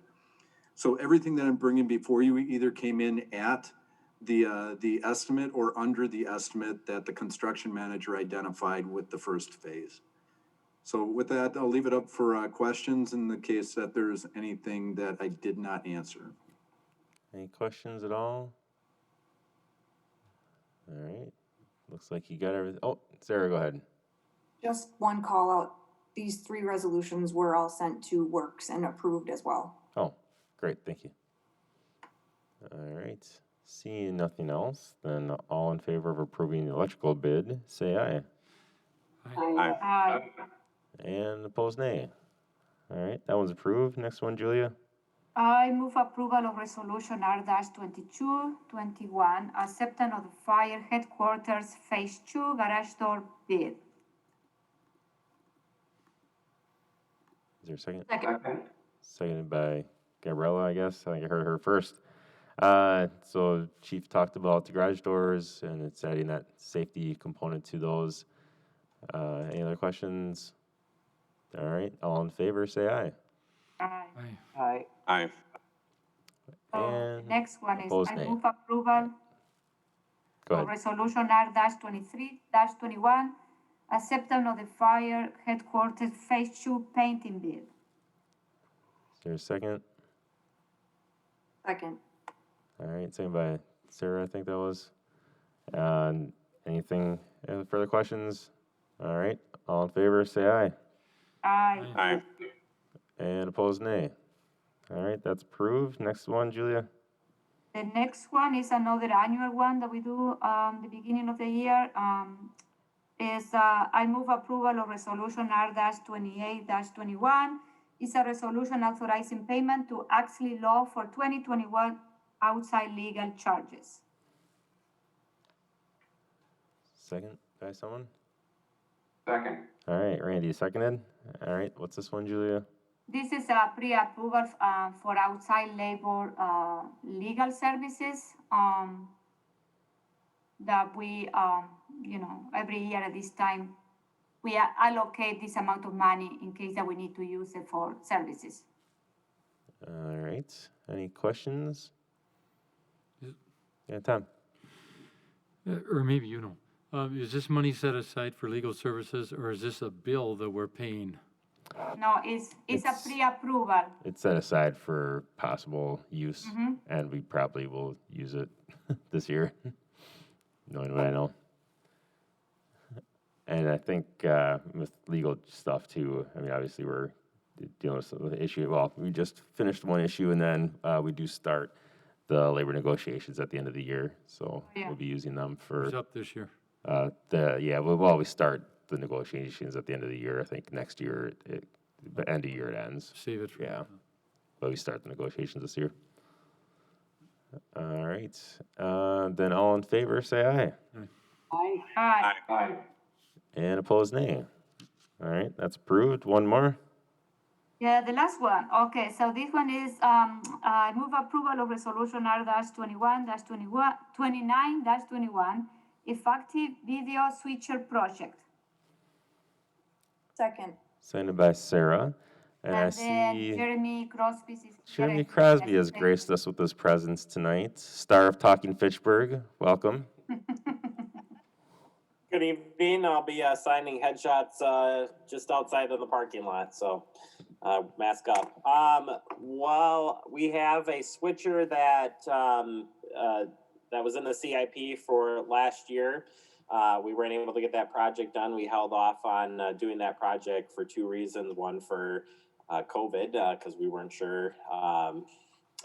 S15: So everything that I'm bringing before you either came in at the estimate or under the estimate that the construction manager identified with the first phase. So with that, I'll leave it up for questions in the case that there's anything that I did not answer.
S1: Any questions at all? All right. Looks like you got everything. Oh, Sarah, go ahead.
S7: Just one call out. These 3 resolutions were all sent to Works and approved as well.
S1: Oh, great. Thank you. All right. Seeing nothing else, then all in favor of approving the electrical bid, say aye.
S9: Aye.
S1: And opposed, nay. All right, that one's approved. Next one, Julia.
S9: I move approval of resolution R-2221, acceptance of the fire headquarters phase 2 garage door bid.
S1: Is there a second?
S6: Second.
S1: Seconded by Gabriella, I guess. I think I heard her first. So Chief talked about the garage doors and it's adding that safety component to those. Any other questions? All right, all in favor, say aye.
S9: Aye.
S11: Aye.
S13: Aye.
S1: And
S9: Next one is
S1: opposed,
S9: I
S1: nay.
S9: move approval
S1: Go
S9: of
S1: ahead.
S9: resolution R-23-21, acceptance of the fire headquarters phase 2 painting bid.
S1: Is there a second?
S7: Second.
S1: All right, second by Sarah, I think that was. Anything, further questions? All right, all in favor, say aye.
S9: Aye.
S13: Aye.
S1: And opposed, nay. All right, that's approved. Next one, Julia.
S9: The next one is another annual one that we do the beginning of the year. I move approval of resolution R-28-21. It's a resolution authorizing payment to Axley Law for 2021 outside legal charges.
S1: Second by someone?
S5: Second.
S1: All right, Randy, seconded. All right, what's this one, Julia?
S9: This is a pre-approval for outside labor legal services that we, every year at this time, we allocate this amount of money in case that we need to use it for services.
S1: All right, any questions?
S8: Is-
S1: Yeah, Tom?
S8: Or maybe you know. Is this money set aside for legal services, or is this a bill that we're paying?
S9: No, it's a pre-approval.
S1: It's set aside for possible use,
S9: Mhm.
S1: and we probably will use it this year, knowing what I know. And I think with legal stuff too, I mean, obviously we're dealing with the issue. Well, we just finished one issue, and then we do start the labor negotiations at the end of the year. So
S9: Yeah.
S1: we'll be using them
S8: Who's
S1: for
S8: up this year?
S1: we start the negotiations at the end of the year. I think next year, the end of year it ends.
S8: Save it for.
S1: Yeah. But we start the negotiations this year. All right. Then all in favor, say aye.
S14: Aye.
S9: Aye.
S5: Aye.
S1: And opposed, nay. All right, that's approved. One more.
S9: Yeah, the last one. Okay, so this one is I move approval of resolution R-29-21, effective video switcher project.
S7: Second.
S1: Signed by Sarah. And I
S9: And then
S1: see
S9: Jeremy Crosby is
S1: Jeremy
S9: here.
S1: Crosby has graced us with his presence tonight. Star of Talking Fitchburg. Welcome.
S16: Good evening. I'll be signing headshots just outside of the parking lot, so mask up. Well, we have a switcher that that was in the CIP for last year. We weren't able to get that project done. We held off on doing that project for two reasons. One for COVID, because we weren't sure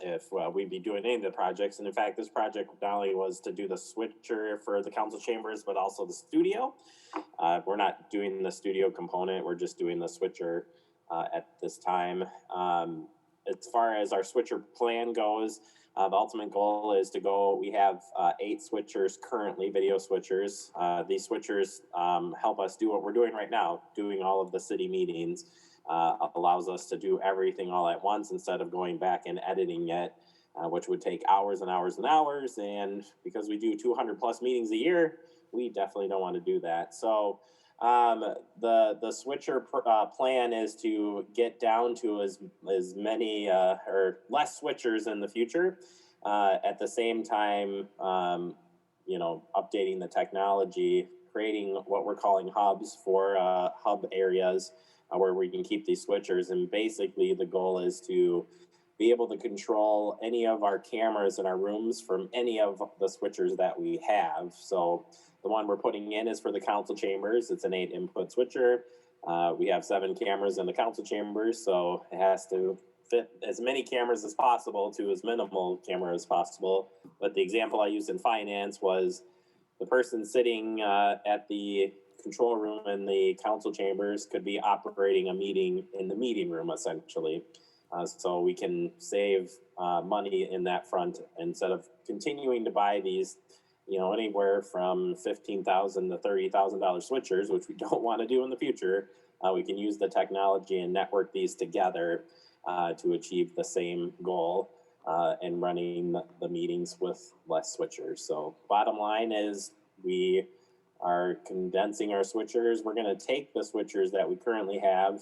S16: if we'd be doing any of the projects. And in fact, this project not only was to do the switcher for the council chambers, but also the studio. We're not doing the studio component. We're just doing the switcher at this time. As far as our switcher plan goes, the ultimate goal is to go, we have 8 switchers currently, video switchers. These switchers help us do what we're doing right now, doing all of the city meetings. Allows us to do everything all at once instead of going back and editing it, which would take hours and hours and hours. And because we do 200 plus meetings a year, we definitely don't want to do that. So the switcher plan is to get down to as many or less switchers in the future. At the same time, updating the technology, creating what we're calling hubs for hub areas where we can keep these switchers. And basically the goal is to be able to control any of our cameras in our rooms from any of the switchers that we have. So the one we're putting in is for the council chambers. It's an 8-input switcher. We have 7 cameras in the council chambers, so it has to fit as many cameras as possible to as minimal camera as possible. But the example I used in finance was the person sitting at the control room in the council chambers could be operating a meeting in the meeting room, essentially. So we can save money in that front instead of continuing to buy these, anywhere from $15,000 to $30,000 switchers, which we don't want to do in the future. We can use the technology and network these together to achieve the same goal and running the meetings with less switchers. So bottom line is we are condensing our switchers. We're going to take the switchers that we currently have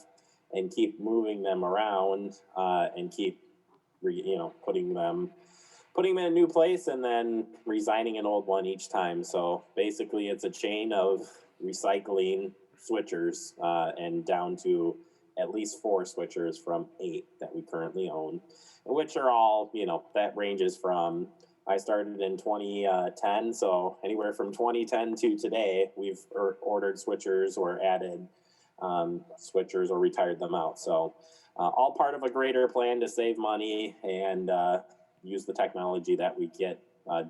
S16: and keep moving them around and keep, putting them in a new place and then resigning an old one each time. So basically it's a chain of recycling switchers and down to at least 4 switchers from 8 that we currently own, which are all, that ranges from, I started in 2010, so anywhere from 2010 to today, we've ordered switchers or added switchers or retired them out. So all part of a greater plan to save money and use the technology that we get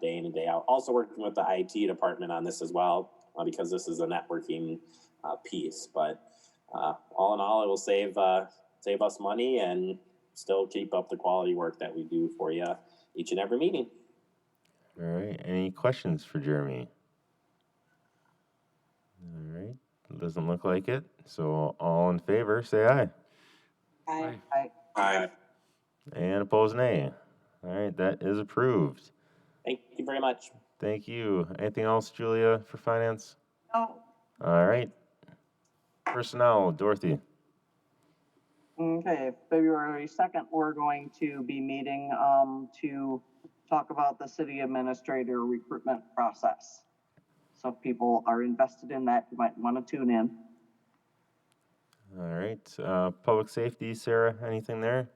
S16: day in and day out. Also working with the IT department on this as well, because this is a networking piece. But all in all, it will save us money and still keep up the quality work that we do for you each and every meeting.
S1: All right. Any questions for Jeremy? All right. Doesn't look like it. So all in favor, say aye.
S14: Aye.
S16: Aye.
S1: And opposed, nay. All right. That is approved.
S16: Thank you very much.
S1: Thank you. Anything else, Julia, for finance?
S11: No.
S1: All right. Personnel, Dorothy.
S11: Okay, February 2nd, we're going to be meeting to talk about the city administrator recruitment process. So if people are invested in that, you might want to tune in.
S1: All right. Public safety, Sarah, anything there?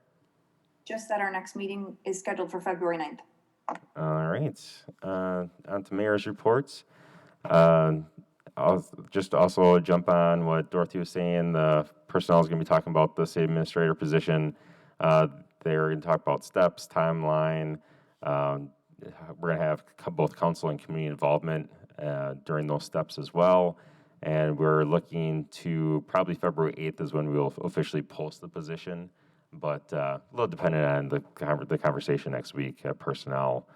S7: Just that our next meeting is scheduled for February 9th.
S1: All right. On to mayor's reports. I'll just also jump on what Dorothy was saying. The personnel is going to be talking about the city administrator position. They're going to talk about steps, timeline. We're going to have both council and community involvement during those steps as well. And we're looking to probably February 8th is when we'll officially post the position, but a little dependent on the conversation next week at personnel.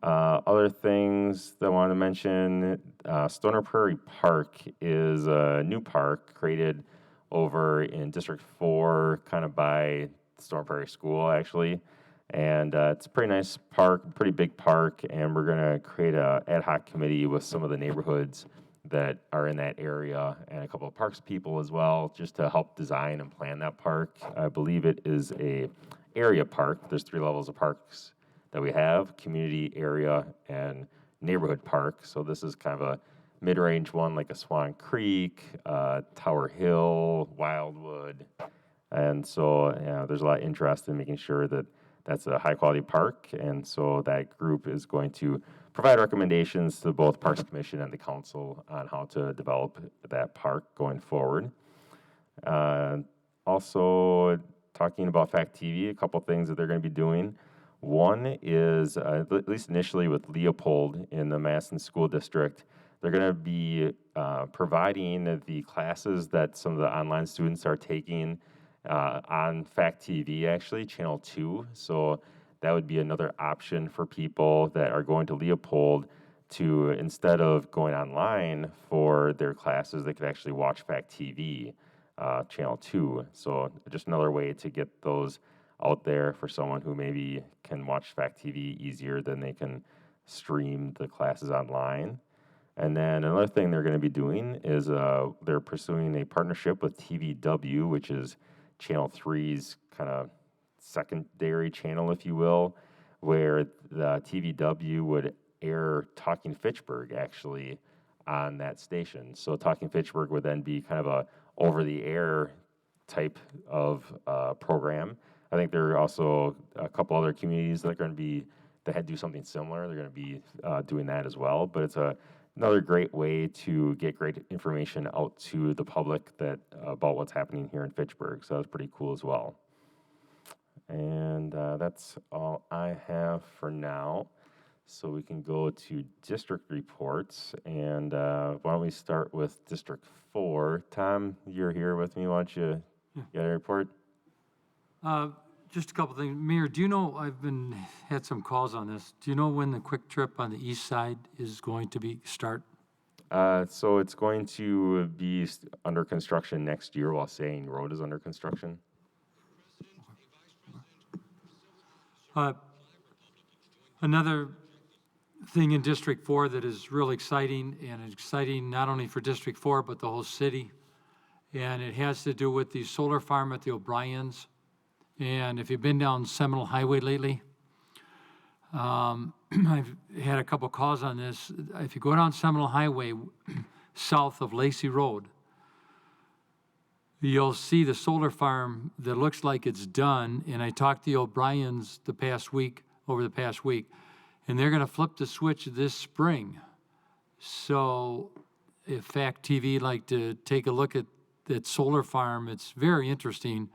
S1: Other things that I wanted to mention, Stoner Prairie Park is a new park created over in District 4, kind of by Stoner Prairie School, actually. And it's a pretty nice park, pretty big park, and we're going to create an ad hoc committee with some of the neighborhoods that are in that area and a couple of parks people as well, just to help design and plan that park. I believe it is a area park. There's 3 levels of parks that we have: community, area, and neighborhood park. So this is kind of a mid-range one, like a Swan Creek, Tower Hill, Wildwood. And so there's a lot of interest in making sure that that's a high-quality park. And so that group is going to provide recommendations to both Parks Commission and the council on how to develop that park going forward. Also, talking about Fact TV, a couple things that they're going to be doing. One is, at least initially with Leopold in the Madison School District, they're going to be providing the classes that some of the online students are taking on Fact TV, actually, Channel 2. So that would be another option for people that are going to Leopold to, instead of going online for their classes, they could actually watch Fact TV, Channel 2. So just another way to get those out there for someone who maybe can watch Fact TV easier than they can stream the classes online. And then another thing they're going to be doing is they're pursuing a partnership with TVW, which is Channel 3's kind of secondary channel, if you will, where the TVW would air Talking Fitchburg actually on that station. So Talking Fitchburg would then be kind of a over-the-air type of program. I think there are also a couple other communities that are going to be that do something similar. They're going to be doing that as well. But it's another great way to get great information out to the public about what's happening here in Fitchburg. So that's pretty cool as well. And that's all I have for now. So we can go to district reports. And why don't we start with District 4? Tom, you're here with me. Why don't you get a report?
S8: Just a couple things. Mayor, do you know, had some calls on this. Do you know when the quick trip on the east side is going to start?
S1: So it's going to be under construction next year while Saying Road is under construction.
S8: Another thing in District 4 that is real exciting, and exciting not only for District 4, but the whole city. And it has to do with the solar farm at the O'Briens. And if you've been down Seminole Highway lately, I've had a couple calls on this. If you go down Seminole Highway south of Lacey Road, you'll see the solar farm that looks like it's done. And I talked to the O'Briens over the past week, and they're gonna flip the switch this spring. So if Fact TV like to take a look at that solar farm, it's very interesting.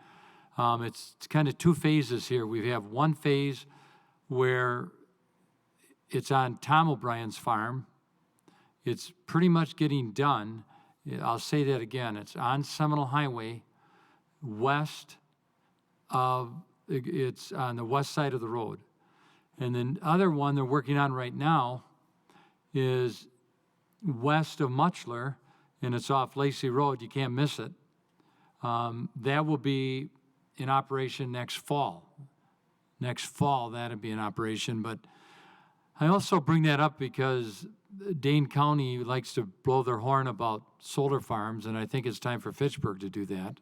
S8: It's kind of two phases here. We have one phase where it's on Tom O'Brien's farm. It's pretty much getting done. I'll say that again. It's on Seminole Highway, it's on the west side of the road. And the other one they're working on right now is west of Muchler, and it's off Lacey Road. You can't miss it. That will be in operation next fall. Next fall, that'll be in operation. But I also bring that up because Dane County likes to blow their horn about solar farms, and I think it's time for Fitchburg to do that.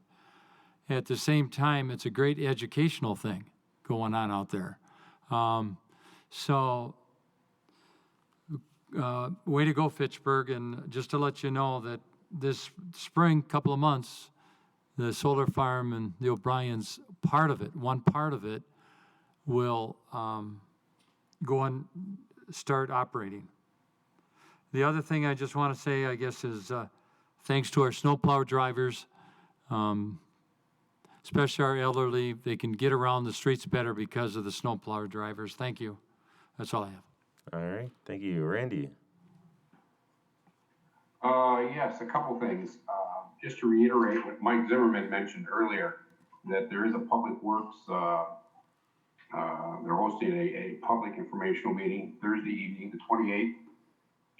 S8: At the same time, it's a great educational thing going on out there. Way to go, Fitchburg. And just to let you know that this spring, couple of months, the solar farm and the O'Briens, one part of it, will go and start operating. The other thing I just want to say, I guess, is thanks to our snowplow drivers, especially our elderly, they can get around the streets better because of the snowplow drivers. Thank you. That's all I have.
S1: All right, thank you. Randy?
S5: Yes, a couple things. Just to reiterate what Mike Zimmerman mentioned earlier, that there is a Public Works, they're hosting a public informational meeting Thursday evening, the 28th,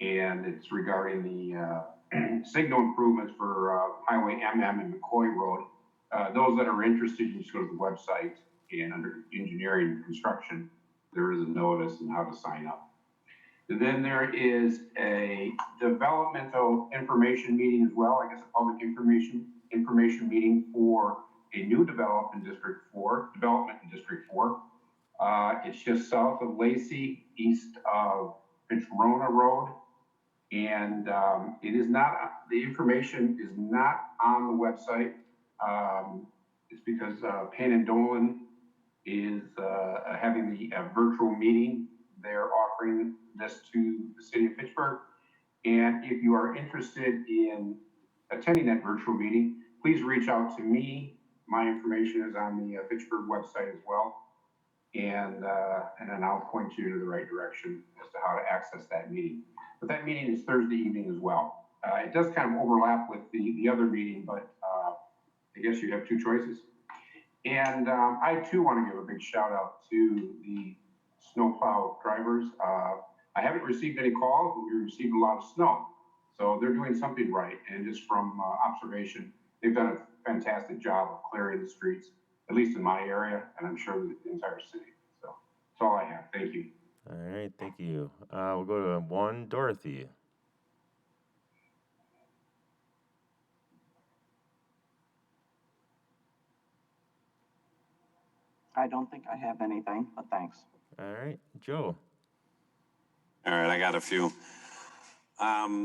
S5: and it's regarding the signal improvements for Highway MM and McCoy Road. Those that are interested, you just go to the website, and under engineering and construction, there is a notice on how to sign up. And then there is a developmental information meeting as well, I guess a public information meeting for a new development in District 4. It's just south of Lacey, east of Fitzrona Road. And the information is not on the website. It's because Pan and Dolan is having the virtual meeting. They're offering this to the city of Fitchburg. And if you are interested in attending that virtual meeting, please reach out to me. My information is on the Fitchburg website as well. And then I'll point you to the right direction as to how to access that meeting. But that meeting is Thursday evening as well. It does kind of overlap with the other meeting, but I guess you have two choices. And I too want to give a big shout out to the snowplow drivers. I haven't received any calls, but we received a lot of snow. So they're doing something right. And just from observation, they've done a fantastic job of clearing the streets, at least in my area, and I'm sure the entire city. So that's all I have. Thank you.
S1: All right, thank you. We'll go to 1, Dorothy.
S11: I don't think I have anything, but thanks.
S1: All right, Joe.
S13: All right, I got a few.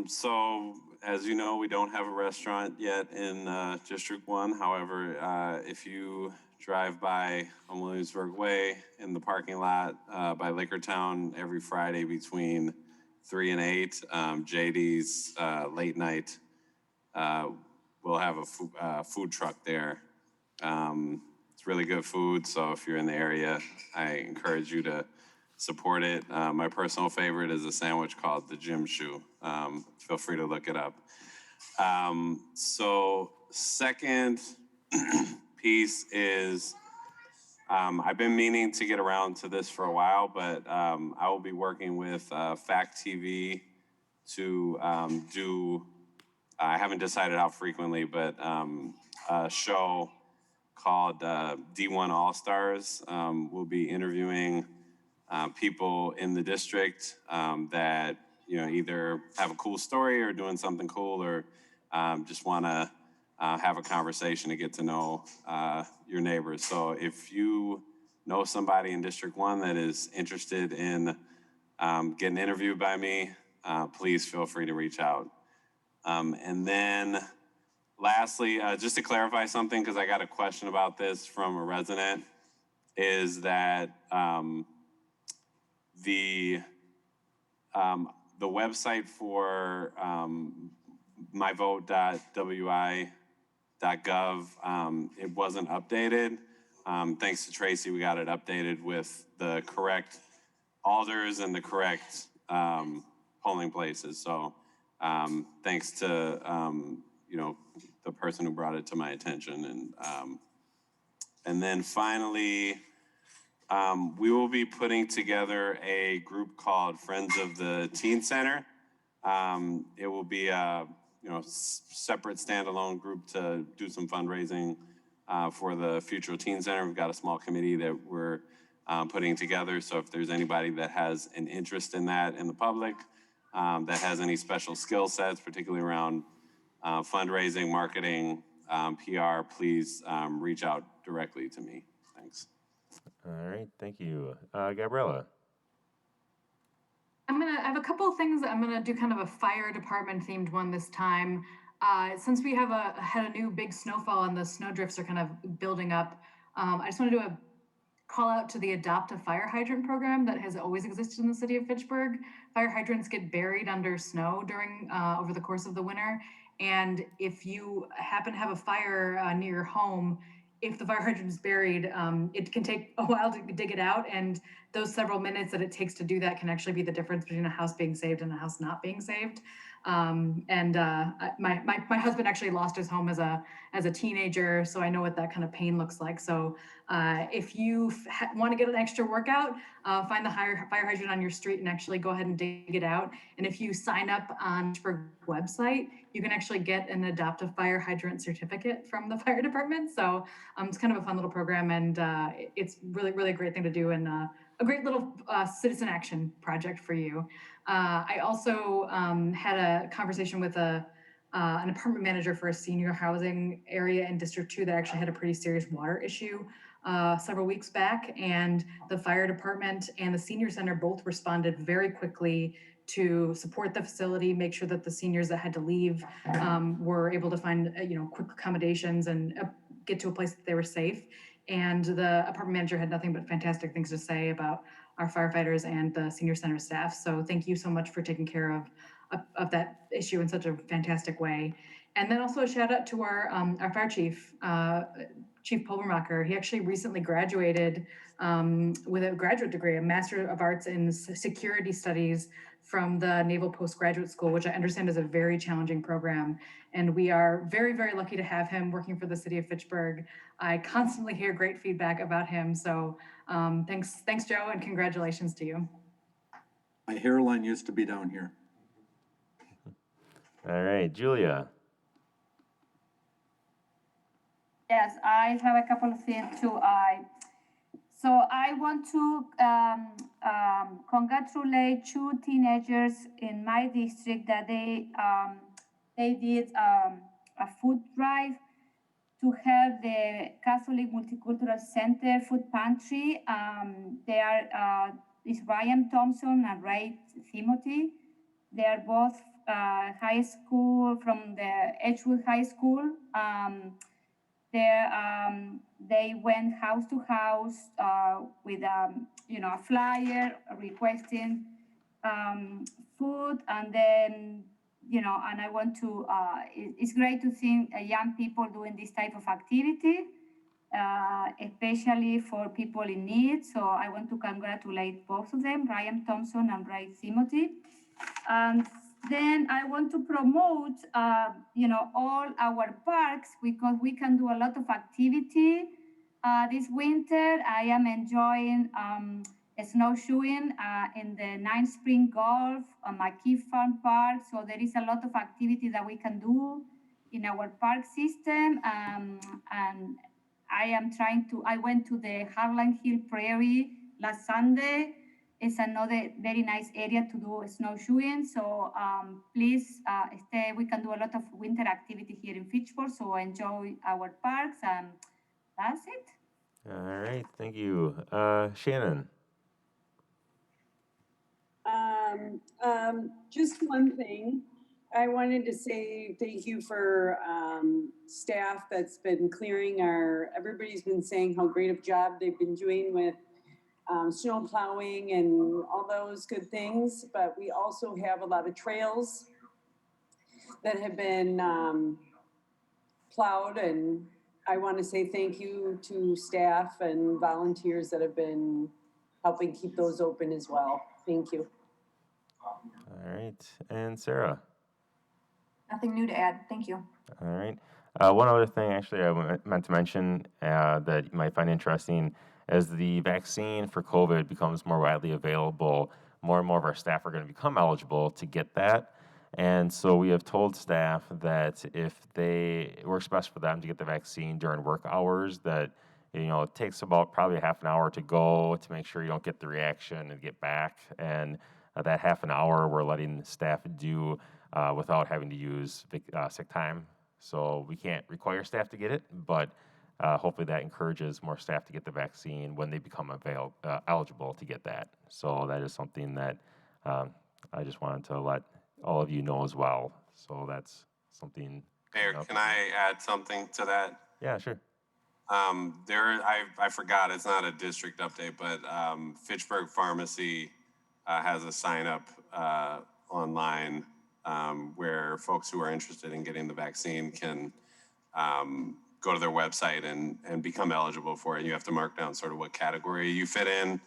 S13: So as you know, we don't have a restaurant yet in District 1. However, if you drive by on Williamsburg Way in the parking lot by Liquortown every Friday between 3 and 8, JD's late night, we'll have a food truck there. It's really good food, so if you're in the area, I encourage you to support it. My personal favorite is a sandwich called the Gym Shoe. Feel free to look it up. So second piece is, I've been meaning to get around to this for a while, but I will be working with Fact TV to do, I haven't decided how frequently, but a show called D1 All-Stars. We'll be interviewing people in the district that, you know, either have a cool story or doing something cool, or just want to have a conversation to get to know your neighbors. So if you know somebody in District 1 that is interested in getting interviewed by me, please feel free to reach out. And then lastly, just to clarify something, because I got a question about this from a resident, is that the website for myvote.wi.gov, it wasn't updated. Thanks to Tracy, we got it updated with the correct alders and the correct polling places. So thanks to you know, the person who brought it to my attention. And then finally, we will be putting together a group called Friends of the Teen Center. It will be a, you know, separate standalone group to do some fundraising for the future Teen Center. We've got a small committee that we're putting together. So if there's anybody that has an interest in that in the public, that has any special skill sets, particularly around fundraising, marketing, PR, please reach out directly to me. Thanks.
S1: All right, thank you. Gabriella.
S6: I have a couple of things. I'm gonna do kind of a fire department themed one this time. Since we have had a new big snowfall and the snow drifts are kind of building up, I just want to do a call out to the Adopt a Fire Hydrant program that has always existed in the city of Fitchburg. Fire hydrants get buried under snow during over the course of the winter, and if you happen to have a fire near your home, if the fire hydrant is buried, it can take a while to dig it out, and those several minutes that it takes to do that can actually be the difference between a house being saved and a house not being saved. My husband actually lost his home as a teenager, so I know what that kind of pain looks like. So if you want to get an extra workout, find the fire hydrant on your street and actually go ahead and dig it out. And if you sign up on Fitchburg website, you can actually get an Adopt a Fire Hydrant certificate from the fire department. So it's kind of a fun little program, and it's really a great thing to do, and a great little citizen action project for you. I also had a conversation with an apartment manager for a senior housing area in District 2 that actually had a pretty serious water issue several weeks back, and the fire department and the senior center both responded very quickly to support the facility, make sure that the seniors that had to leave were able to find quick accommodations and get to a place that they were safe. And the apartment manager had nothing but fantastic things to say about our firefighters and the senior center staff. So thank you so much for taking care of that issue in such a fantastic way. And then also a shout out to our fire chief, Chief Pulvermacher. He actually recently graduated with a graduate degree, a Master of Arts in Security Studies from the Naval Postgraduate School, which I understand is a very challenging program. And we are very lucky to have him working for the city of Fitchburg. I constantly hear great feedback about him. So thanks, Joe, and congratulations to you.
S15: My hairline used to be down here.
S1: All right, Julia.
S9: Yes, I have a couple of things too. So I want to congratulate two teenagers in my district that they did a food drive to help the Catholic Multicultural Center food pantry. They are is Ryan Thompson and Ray Timothy. They are both high school from the Edgewood High School. They went house to house with a flyer requesting food, and then and I want to. It's great to see young people doing this type of activity. especially for people in need. So I want to congratulate both of them, Ryan Thompson and Bryce Timothy. And then I want to promote, all our parks because we can do a lot of activity. This winter, I am enjoying snowshoeing in the Ninth Spring Golf, McKee Farm Park. So there is a lot of activity that we can do in our park system. And I went to the Harlan Hill Prairie last Sunday. It's another very nice area to do snowshoeing. So please stay. We can do a lot of winter activity here in Fitchburg. So enjoy our parks, and that's it.
S1: All right, thank you. Shannon?
S14: Just one thing. I wanted to say thank you for staff that's been clearing everybody's been saying how great of job they've been doing with snow plowing and all those good things, but we also have a lot of trails that have been plowed, and I want to say thank you to staff and volunteers that have been helping keep those open as well. Thank you.
S1: All right, and Sarah?
S7: Nothing new to add. Thank you.
S1: All right. One other thing, actually, I meant to mention that you might find interesting, as the vaccine for COVID becomes more widely available, more and more of our staff are going to become eligible to get that. And so we have told staff that if it works best for them to get the vaccine during work hours, that it takes about probably half an hour to go to make sure you don't get the reaction and get back. And that half an hour we're letting staff do without having to use sick time. So we can't require staff to get it, but hopefully that encourages more staff to get the vaccine when they become eligible to get that. So that is something that I just wanted to let all of you know as well. So that's something.
S13: Mayor, can I add something to that?
S1: Yeah, sure.
S13: I forgot, it's not a district update, but Fitchburg Pharmacy has a sign up online where folks who are interested in getting the vaccine can go to their website and become eligible for it. You have to mark down sort of what category you fit in.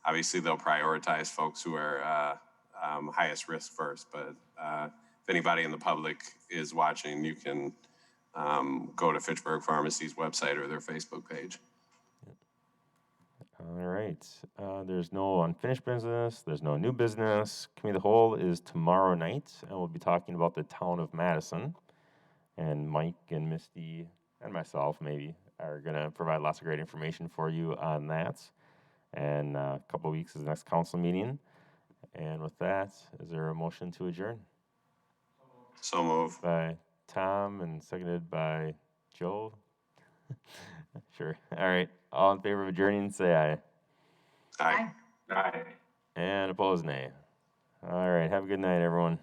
S13: Obviously, they'll prioritize folks who are highest risk first, but if anybody in the public is watching, you can go to Fitchburg Pharmacy's website or their Facebook page.
S1: All right. There's no unfinished business. There's no new business. Committee of the Whole is tomorrow night, and we'll be talking about the town of Madison. And Mike and Misty and myself maybe are going to provide lots of great information for you on that. And a couple of weeks is the next council meeting. And with that, is there a motion to adjourn?
S13: So moved.
S1: By Tom and seconded by Joe. Sure. All right. All in favor of adjourning, say aye.
S13: Aye.
S5: Aye.
S1: And opposed, nay. All right. Have a good night, everyone.